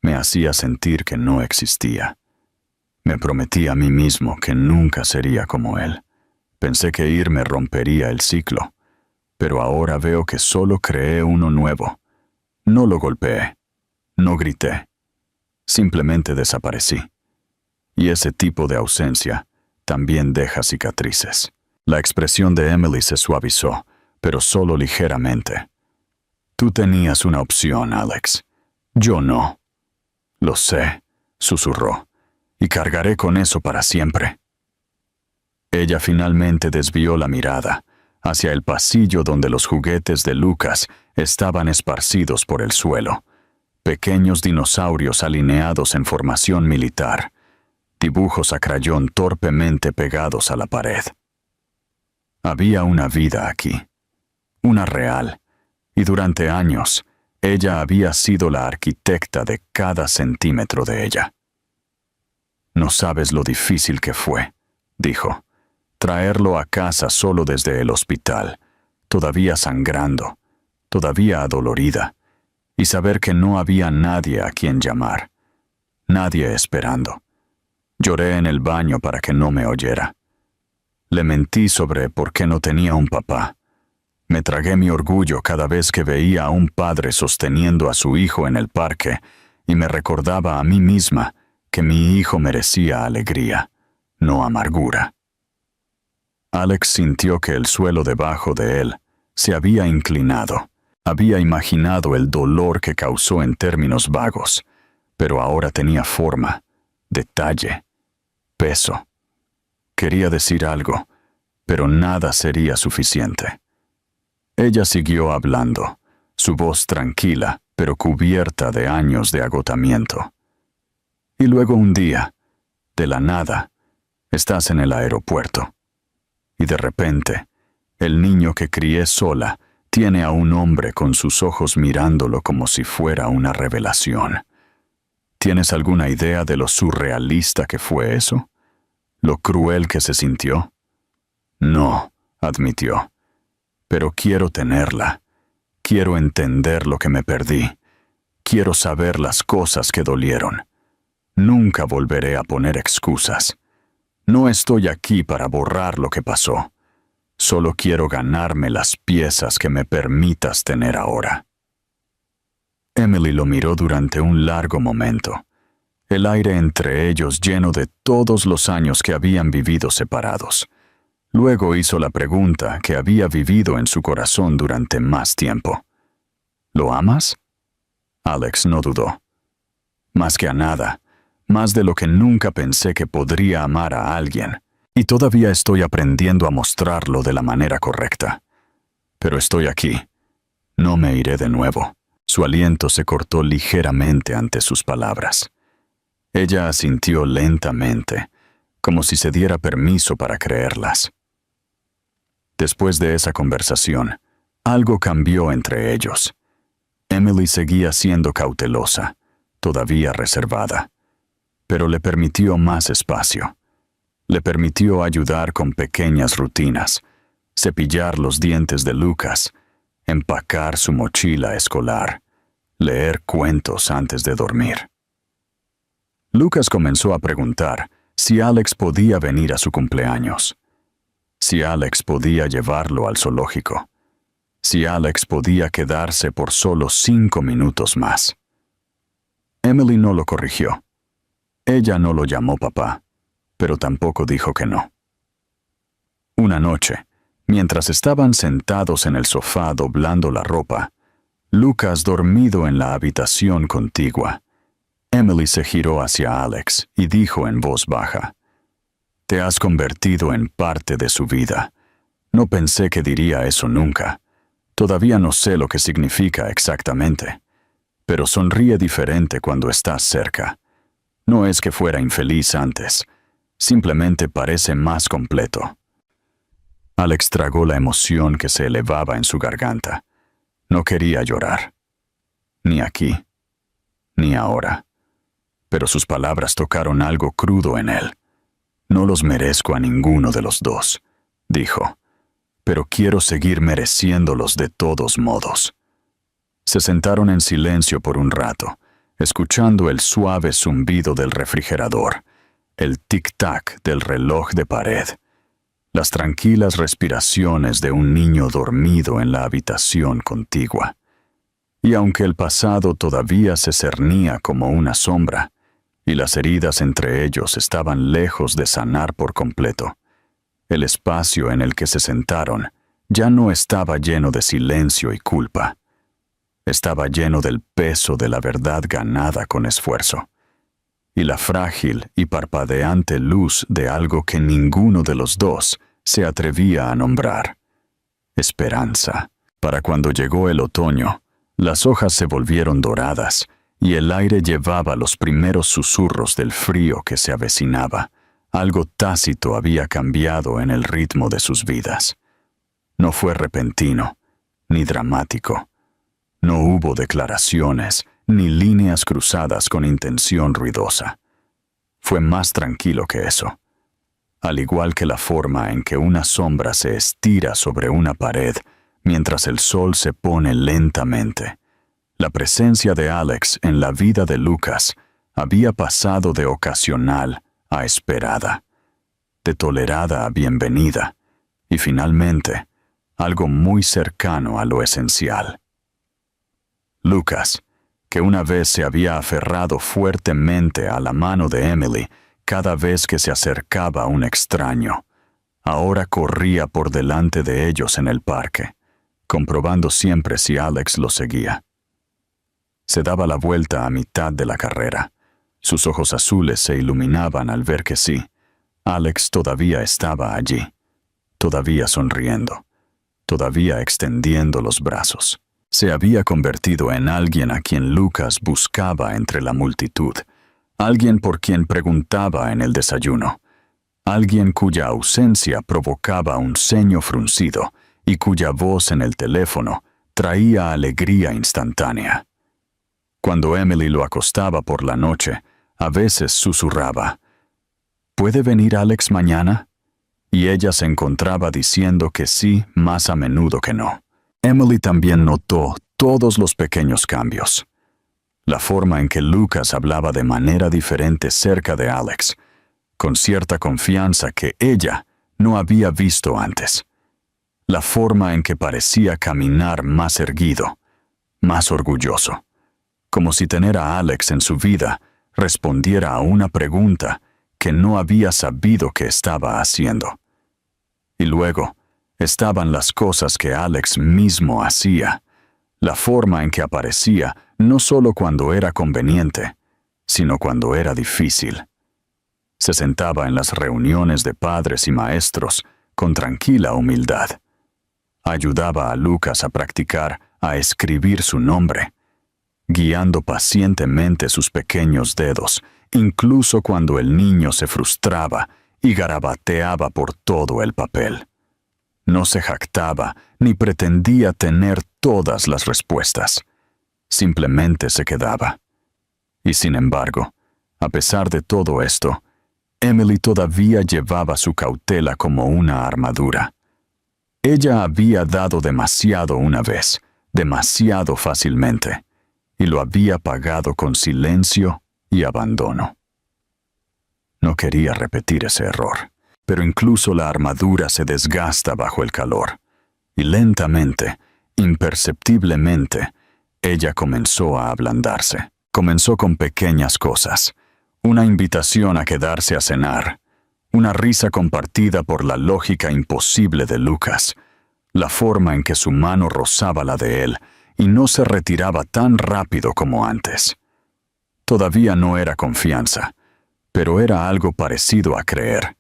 Speaker 1: me hacía sentir que no existía. Me prometí a mí mismo que nunca sería como él. Pensé que irme rompería el ciclo, pero ahora veo que solo creé uno nuevo. No lo golpeé, no grité, simplemente desaparecí. Y ese tipo de ausencia también deja cicatrices. La expresión de Emily se suavizó, pero solo ligeramente. «Tú tenías una opción, Alex. Yo no». «Lo sé», susurró, «y cargaré con eso para siempre». Ella finalmente desvió la mirada hacia el pasillo donde los juguetes de Lucas estaban esparcidos por el suelo. Pequeños dinosaurios alineados en formación militar. Dibujos a crayón torpemente pegados a la pared. Había una vida aquí. Una real. Y durante años, ella había sido la arquitecta de cada centímetro de ella. «No sabes lo difícil que fue», dijo, «traerlo a casa solo desde el hospital, todavía sangrando, todavía adolorida, y saber que no había nadie a quien llamar, nadie esperando. Lloré en el baño para que no me oyera. Le mentí sobre por qué no tenía un papá. Me tragué mi orgullo cada vez que veía a un padre sosteniendo a su hijo en el parque y me recordaba a mí misma que mi hijo merecía alegría, no amargura». Alex sintió que el suelo debajo de él se había inclinado. Había imaginado el dolor que causó en términos vagos, pero ahora tenía forma, detalle, peso. Quería decir algo, pero nada sería suficiente. Ella siguió hablando, su voz tranquila, pero cubierta de años de agotamiento. Y luego un día, de la nada, estás en el aeropuerto. Y de repente, el niño que crié sola tiene a un hombre con sus ojos mirándolo como si fuera una revelación. ¿Tienes alguna idea de lo surrealista que fue eso? ¿Lo cruel que se sintió? No, admitió. Pero quiero tenerla. Quiero entender lo que me perdí. Quiero saber las cosas que dolieron. Nunca volveré a poner excusas. No estoy aquí para borrar lo que pasó. Solo quiero ganarme las piezas que me permitas tener ahora. Emily lo miró durante un largo momento, el aire entre ellos lleno de todos los años que habían vivido separados. Luego hizo la pregunta que había vivido en su corazón durante más tiempo. ¿Lo amas? Alex no dudó. Más que a nada, más de lo que nunca pensé que podría amar a alguien, y todavía estoy aprendiendo a mostrarlo de la manera correcta. Pero estoy aquí. No me iré de nuevo. Su aliento se cortó ligeramente ante sus palabras. Ella asintió lentamente, como si se diera permiso para creerlas. Después de esa conversación, algo cambió entre ellos. Emily seguía siendo cautelosa, todavía reservada. pero le permitió más espacio. Le permitió ayudar con pequeñas rutinas, cepillar los dientes de Lucas, empacar su mochila escolar, leer cuentos antes de dormir. Lucas comenzó a preguntar si Alex podía venir a su cumpleaños, si Alex podía llevarlo al zoológico, si Alex podía quedarse por solo 5 minutos más. Emily no lo corrigió. Ella no lo llamó papá, pero tampoco dijo que no. Una noche, mientras estaban sentados en el sofá doblando la ropa, Lucas dormido en la habitación contigua, Emily se giró hacia Alex y dijo en voz baja: «Te has convertido en parte de su vida. No pensé que diría eso nunca. Todavía no sé lo que significa exactamente. Pero sonríe diferente cuando estás cerca. No es que fuera infeliz antes. Simplemente parece más completo». Alex tragó la emoción que se elevaba en su garganta. No quería llorar. Ni aquí, ni ahora. Pero sus palabras tocaron algo crudo en él. «No los merezco a ninguno de los dos», dijo, «pero quiero seguir mereciéndolos de todos modos». Se sentaron en silencio por un rato, escuchando el suave zumbido del refrigerador, el tic-tac del reloj de pared, las tranquilas respiraciones de un niño dormido en la habitación contigua. Y aunque el pasado todavía se cernía como una sombra, y las heridas entre ellos estaban lejos de sanar por completo, el espacio en el que se sentaron ya no estaba lleno de silencio y culpa. Estaba lleno del peso de la verdad ganada con esfuerzo, y la frágil y parpadeante luz de algo que ninguno de los dos se atrevía a nombrar: esperanza. Para cuando llegó el otoño, las hojas se volvieron doradas y el aire llevaba los primeros susurros del frío que se avecinaba. Algo tácito había cambiado en el ritmo de sus vidas. No fue repentino, ni dramático. No hubo declaraciones, ni líneas cruzadas con intención ruidosa. Fue más tranquilo que eso. Al igual que la forma en que una sombra se estira sobre una pared mientras el sol se pone lentamente, la presencia de Alex en la vida de Lucas había pasado de ocasional a esperada, de tolerada a bienvenida, y finalmente, algo muy cercano a lo esencial. Lucas, que una vez se había aferrado fuertemente a la mano de Emily cada vez que se acercaba un extraño, ahora corría por delante de ellos en el parque, comprobando siempre si Alex lo seguía. Se daba la vuelta a mitad de la carrera. Sus ojos azules se iluminaban al ver que sí, Alex todavía estaba allí, todavía sonriendo, todavía extendiendo los brazos. Se había convertido en alguien a quien Lucas buscaba entre la multitud, alguien por quien preguntaba en el desayuno, alguien cuya ausencia provocaba un ceño fruncido y cuya voz en el teléfono traía alegría instantánea. Cuando Emily lo acostaba por la noche, a veces susurraba: «¿Puede venir Alex mañana?», y ella se encontraba diciendo que sí más a menudo que no. Emily también notó todos los pequeños cambios. La forma en que Lucas hablaba de manera diferente cerca de Alex, con cierta confianza que ella no había visto antes. La forma en que parecía caminar más erguido, más orgulloso, como si tener a Alex en su vida respondiera a una pregunta que no había sabido que estaba haciendo. Y luego estaban las cosas que Alex mismo hacía, la forma en que aparecía no solo cuando era conveniente, sino cuando era difícil. Se sentaba en las reuniones de padres y maestros con tranquila humildad. Ayudaba a Lucas a practicar, a escribir su nombre, guiando pacientemente sus pequeños dedos, incluso cuando el niño se frustraba y garabateaba por todo el papel. No se jactaba ni pretendía tener todas las respuestas. Simplemente se quedaba. Y sin embargo, A pesar de todo esto, Emily todavía llevaba su cautela como una armadura. Ella había dado demasiado una vez, demasiado fácilmente, y lo había pagado con silencio y abandono. No quería repetir ese error, pero incluso la armadura se desgasta bajo el calor, y lentamente, imperceptiblemente, ella comenzó a ablandarse. Comenzó con pequeñas cosas, una invitación a quedarse a cenar, una risa compartida por la lógica imposible de Lucas, la forma en que su mano rozaba la de él y no se retiraba tan rápido como antes. Todavía no era confianza, pero era algo parecido a creer,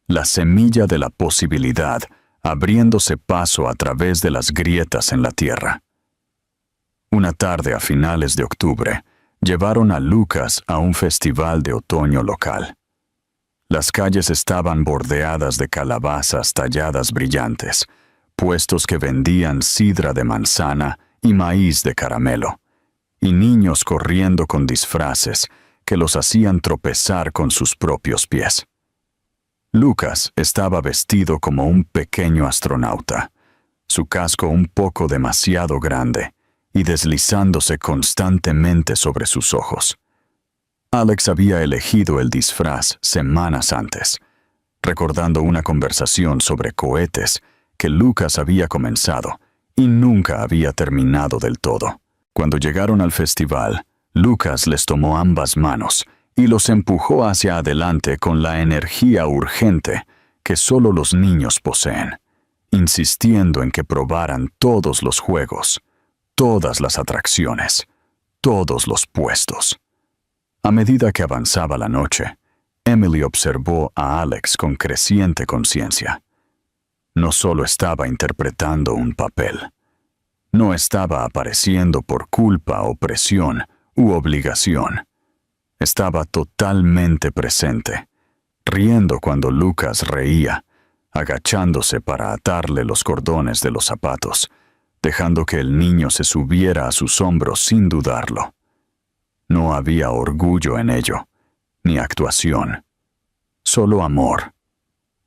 Speaker 1: la semilla de la posibilidad abriéndose paso a través de las grietas en la tierra. Una tarde a finales de octubre, llevaron a Lucas a un festival de otoño local. Las calles estaban bordeadas de calabazas talladas brillantes, puestos que vendían sidra de manzana y maíz de caramelo, y niños corriendo con disfraces que los hacían tropezar con sus propios pies. Lucas estaba vestido como un pequeño astronauta, su casco un poco demasiado grande y deslizándose constantemente sobre sus ojos. Alex había elegido el disfraz semanas antes, recordando una conversación sobre cohetes que Lucas había comenzado y nunca había terminado del todo. Cuando llegaron al festival, Lucas les tomó ambas manos y los empujó hacia adelante con la energía urgente que solo los niños poseen, insistiendo en que probaran todos los juegos, todas las atracciones, todos los puestos. A medida que avanzaba la noche, Emily observó a Alex con creciente conciencia. No solo estaba interpretando un papel, no estaba apareciendo por culpa o presión u obligación. Estaba totalmente presente, riendo cuando Lucas reía, agachándose para atarle los cordones de los zapatos, dejando que el niño se subiera a sus hombros sin dudarlo. No había orgullo en ello, ni actuación. Solo amor.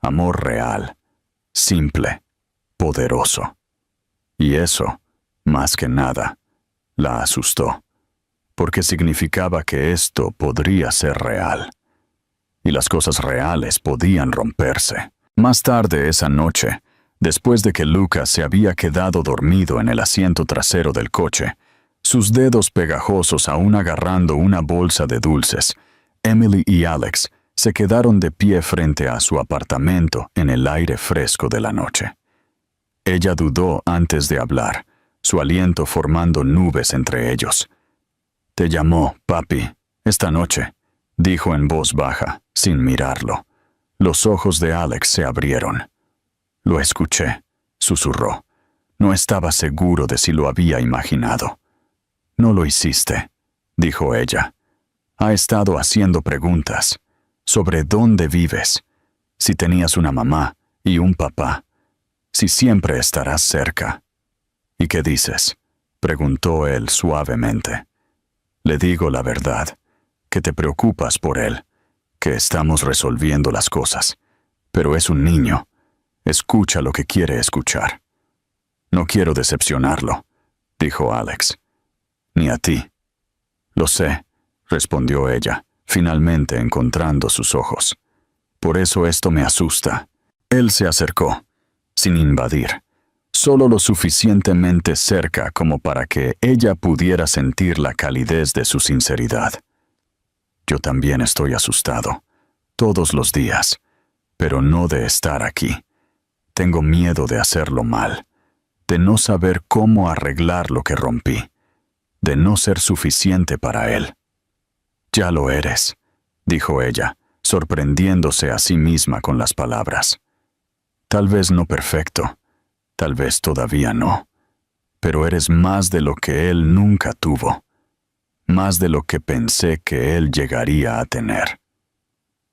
Speaker 1: Amor real, simple, poderoso. Y eso, más que nada, la asustó, porque significaba que esto podría ser real. Y las cosas reales podían romperse. Más tarde esa noche, después de que Lucas se había quedado dormido en el asiento trasero del coche, sus dedos pegajosos aún agarrando una bolsa de dulces, Emily y Alex se quedaron de pie frente a su apartamento en el aire fresco de la noche. Ella dudó antes de hablar, su aliento formando nubes entre ellos. «Te llamó, papi, esta noche», dijo en voz baja, sin mirarlo. Los ojos de Alex se abrieron. «Lo escuché», susurró. No estaba seguro de si lo había imaginado. «No lo hiciste», dijo ella. «Ha estado haciendo preguntas sobre dónde vives, si tenías una mamá y un papá, si siempre estarás cerca». «¿Y qué dices?», preguntó él suavemente. «Le digo la verdad, que te preocupas por él, que estamos resolviendo las cosas, pero es un niño. Escucha lo que quiere escuchar». «No quiero decepcionarlo», dijo Alex. «Ni a ti». «Lo sé», respondió ella, finalmente encontrando sus ojos. «Por eso esto me asusta». Él se acercó, sin invadir, solo lo suficientemente cerca como para que ella pudiera sentir la calidez de su sinceridad. «Yo también estoy asustado, todos los días, pero no de estar aquí. Tengo miedo de hacerlo mal, de no saber cómo arreglar lo que rompí, de no ser suficiente para él». «Ya lo eres», dijo ella, sorprendiéndose a sí misma con las palabras. «Tal vez no perfecto, tal vez todavía no, pero eres más de lo que él nunca tuvo, más de lo que pensé que él llegaría a tener».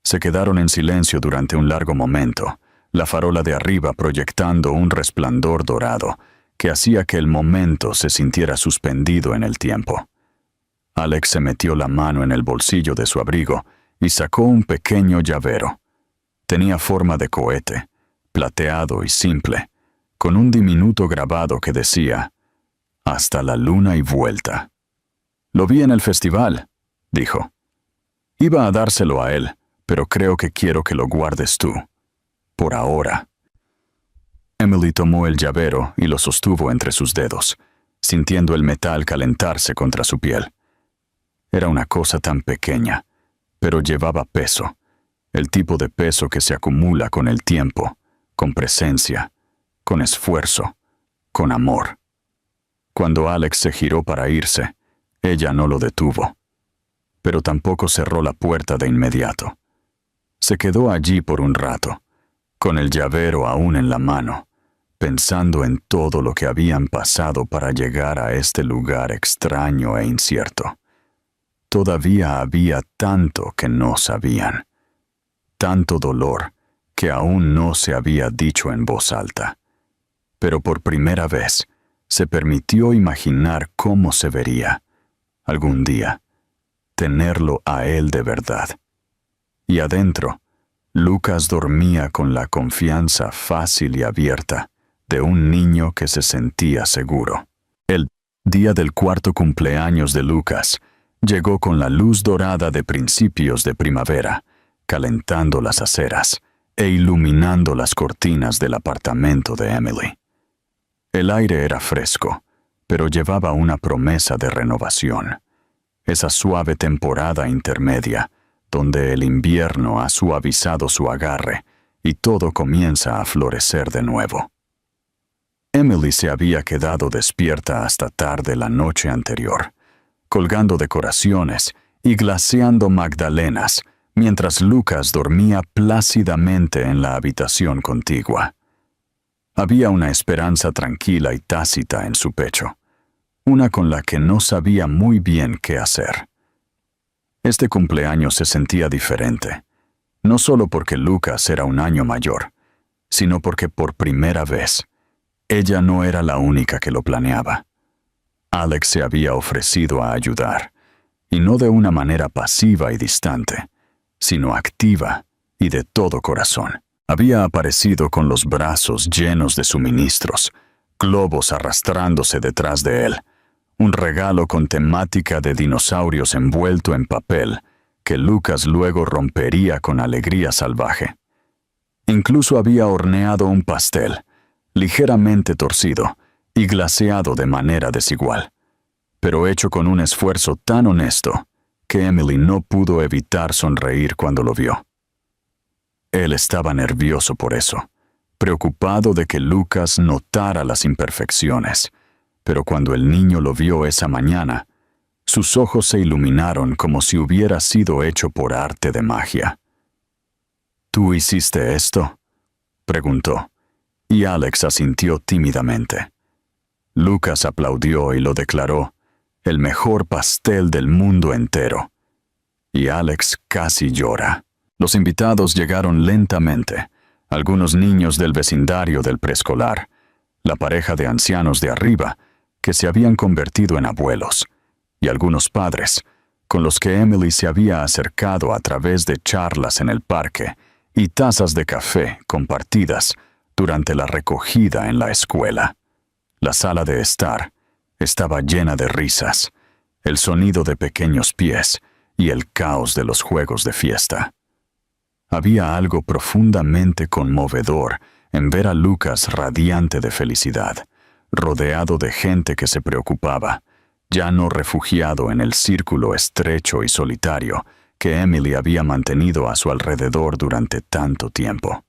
Speaker 1: Se quedaron en silencio durante un largo momento, la farola de arriba proyectando un resplandor dorado que hacía que el momento se sintiera suspendido en el tiempo. Alex se metió la mano en el bolsillo de su abrigo y sacó un pequeño llavero. Tenía forma de cohete, plateado y simple, con un diminuto grabado que decía, «Hasta la luna y vuelta». «Lo vi en el festival», dijo. «Iba a dárselo a él, pero creo que quiero que lo guardes tú. Por ahora». Emily tomó el llavero y lo sostuvo entre sus dedos, sintiendo el metal calentarse contra su piel. Era una cosa tan pequeña, pero llevaba peso, el tipo de peso que se acumula con el tiempo, con presencia, con esfuerzo, con amor. Cuando Alex se giró para irse, ella no lo detuvo, pero tampoco cerró la puerta de inmediato. Se quedó allí por un rato, con el llavero aún en la mano, pensando en todo lo que habían pasado para llegar a este lugar extraño e incierto. Todavía había tanto que no sabían, tanto dolor que aún no se había dicho en voz alta. Pero por primera vez se permitió imaginar cómo se vería, algún día, tenerlo a él de verdad. Y adentro, Lucas dormía con la confianza fácil y abierta de un niño que se sentía seguro. El día del cuarto cumpleaños de Lucas llegó con la luz dorada de principios de primavera, calentando las aceras e iluminando las cortinas del apartamento de Emily. El aire era fresco, pero llevaba una promesa de renovación. Esa suave temporada intermedia, donde el invierno ha suavizado su agarre y todo comienza a florecer de nuevo. Emily se había quedado despierta hasta tarde la noche anterior, colgando decoraciones y glaseando magdalenas, mientras Lucas dormía plácidamente en la habitación contigua. Había una esperanza tranquila y tácita en su pecho, una con la que no sabía muy bien qué hacer. Este cumpleaños se sentía diferente, no solo porque Lucas era un año mayor, sino porque por primera vez, ella no era la única que lo planeaba. Alex se había ofrecido a ayudar, y no de una manera pasiva y distante, sino activa y de todo corazón. Había aparecido con los brazos llenos de suministros, globos arrastrándose detrás de él, un regalo con temática de dinosaurios envuelto en papel que Lucas luego rompería con alegría salvaje. Incluso había horneado un pastel, ligeramente torcido y glaseado de manera desigual, pero hecho con un esfuerzo tan honesto que Emily no pudo evitar sonreír cuando lo vio. Él estaba nervioso por eso, preocupado de que Lucas notara las imperfecciones, pero cuando el niño lo vio esa mañana, sus ojos se iluminaron como si hubiera sido hecho por arte de magia. «¿Tú hiciste esto?», preguntó, y Alex asintió tímidamente. Lucas aplaudió y lo declaró el mejor pastel del mundo entero. Y Alex casi llora. Los invitados llegaron lentamente, algunos niños del vecindario del preescolar, la pareja de ancianos de arriba, que se habían convertido en abuelos, y algunos padres, con los que Emily se había acercado a través de charlas en el parque y tazas de café compartidas durante la recogida en la escuela. La sala de estar estaba llena de risas, el sonido de pequeños pies y el caos de los juegos de fiesta. Había algo profundamente conmovedor en ver a Lucas radiante de felicidad, rodeado de gente que se preocupaba, ya no refugiado en el círculo estrecho y solitario que Emily había mantenido a su alrededor durante tanto tiempo.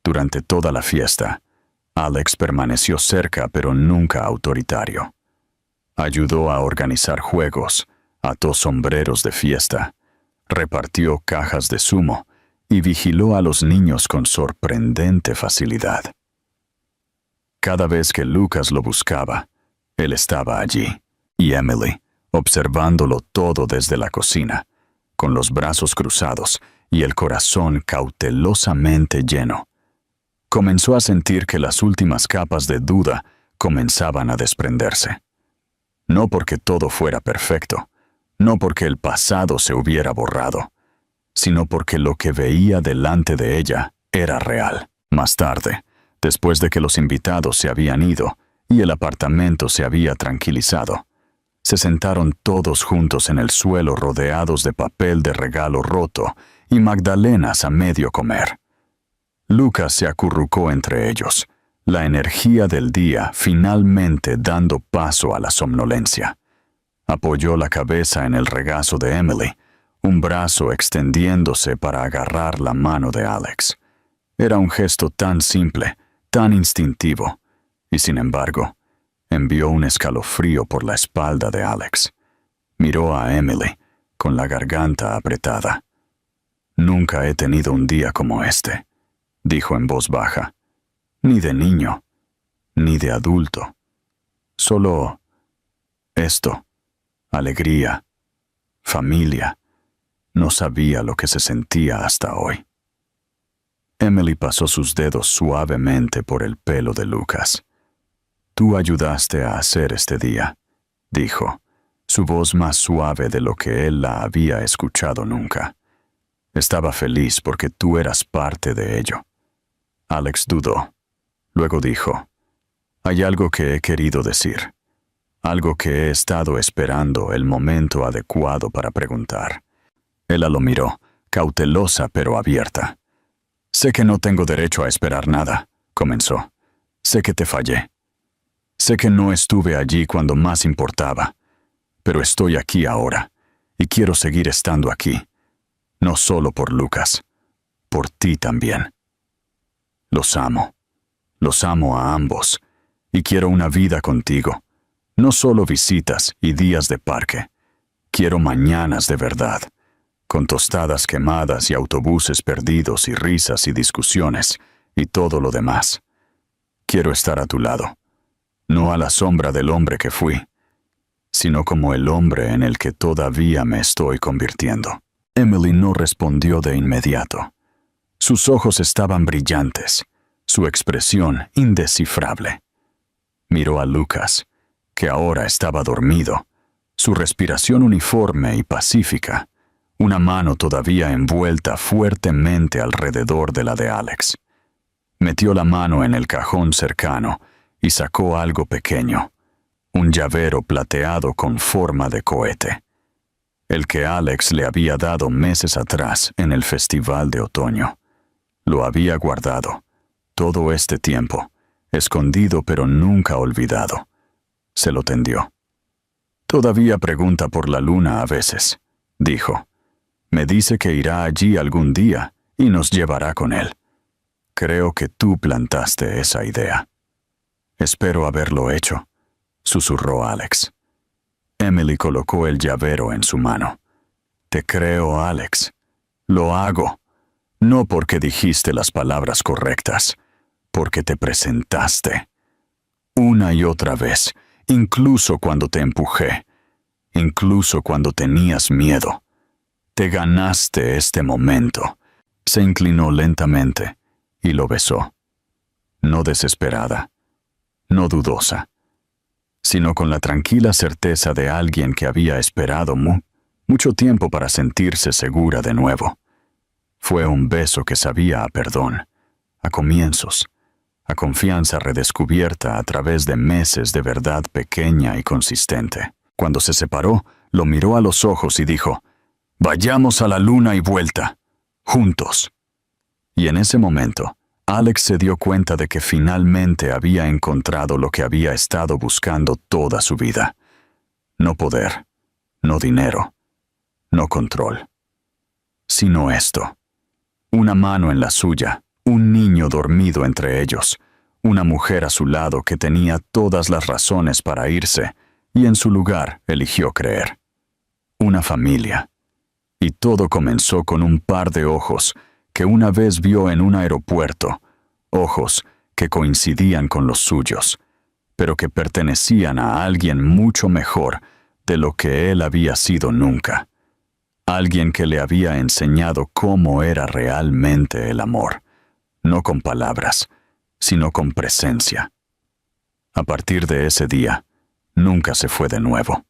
Speaker 1: Durante toda la fiesta, Alex permaneció cerca pero nunca autoritario. Ayudó a organizar juegos, ató sombreros de fiesta, repartió cajas de zumo y vigiló a los niños con sorprendente facilidad. Cada vez que Lucas lo buscaba, él estaba allí, y Emily, observándolo todo desde la cocina, con los brazos cruzados y el corazón cautelosamente lleno, comenzó a sentir que las últimas capas de duda comenzaban a desprenderse. No porque todo fuera perfecto, no porque el pasado se hubiera borrado, sino porque lo que veía delante de ella era real. Más tarde, después de que los invitados se habían ido y el apartamento se había tranquilizado, se sentaron todos juntos en el suelo rodeados de papel de regalo roto y magdalenas a medio comer. Lucas se acurrucó entre ellos, la energía del día finalmente dando paso a la somnolencia. Apoyó la cabeza en el regazo de Emily, un brazo extendiéndose para agarrar la mano de Alex. Era un gesto tan simple, tan instintivo, y sin embargo, envió un escalofrío por la espalda de Alex. Miró a Emily, con la garganta apretada. «Nunca he tenido un día como este», dijo en voz baja. «Ni de niño, ni de adulto. Solo esto, alegría, familia. No sabía lo que se sentía hasta hoy». Emily pasó sus dedos suavemente por el pelo de Lucas. «Tú ayudaste a hacer este día», dijo, su voz más suave de lo que él la había escuchado nunca. «Estaba feliz porque tú eras parte de ello». Alex dudó. Luego dijo, «Hay algo que he querido decir, algo que he estado esperando el momento adecuado para preguntar». Ella lo miró, cautelosa pero abierta. «Sé que no tengo derecho a esperar nada», comenzó. «Sé que te fallé. Sé que no estuve allí cuando más importaba, pero estoy aquí ahora, y quiero seguir estando aquí. No solo por Lucas, por ti también. Los amo a ambos, y quiero una vida contigo. No solo visitas y días de parque. Quiero mañanas de verdad, con tostadas quemadas y autobuses perdidos y risas y discusiones, y todo lo demás. Quiero estar a tu lado, no a la sombra del hombre que fui, sino como el hombre en el que todavía me estoy convirtiendo». Emily no respondió de inmediato. Sus ojos estaban brillantes, su expresión indescifrable. Miró a Lucas, que ahora estaba dormido, su respiración uniforme y pacífica, una mano todavía envuelta fuertemente alrededor de la de Alex. Metió la mano en el cajón cercano y sacó algo pequeño, un llavero plateado con forma de cohete, el que Alex le había dado meses atrás en el festival de otoño. Lo había guardado, todo este tiempo, escondido pero nunca olvidado. Se lo tendió. «Todavía pregunta por la luna a veces», dijo. «Me dice que irá allí algún día y nos llevará con él. Creo que tú plantaste esa idea». «Espero haberlo hecho», susurró Alex. Emily colocó el llavero en su mano. «Te creo, Alex. Lo hago. No porque dijiste las palabras correctas, porque te presentaste. Una y otra vez, incluso cuando te empujé, incluso cuando tenías miedo. Te ganaste este momento». Se inclinó lentamente y lo besó. No desesperada, no dudosa, sino con la tranquila certeza de alguien que había esperado mucho tiempo para sentirse segura de nuevo. Fue un beso que sabía a perdón, a comienzos, a confianza redescubierta a través de meses de verdad pequeña y consistente. Cuando se separó, lo miró a los ojos y dijo, «Vayamos a la luna y vuelta, juntos». Y en ese momento, Alex se dio cuenta de que finalmente había encontrado lo que había estado buscando toda su vida. No poder, no dinero, no control, sino esto. Una mano en la suya, un niño dormido entre ellos, una mujer a su lado que tenía todas las razones para irse y en su lugar eligió creer. Una familia. Y todo comenzó con un par de ojos que una vez vio en un aeropuerto, ojos que coincidían con los suyos, pero que pertenecían a alguien mucho mejor de lo que él había sido nunca. Alguien que le había enseñado cómo era realmente el amor, no con palabras, sino con presencia. A partir de ese día, nunca se fue de nuevo.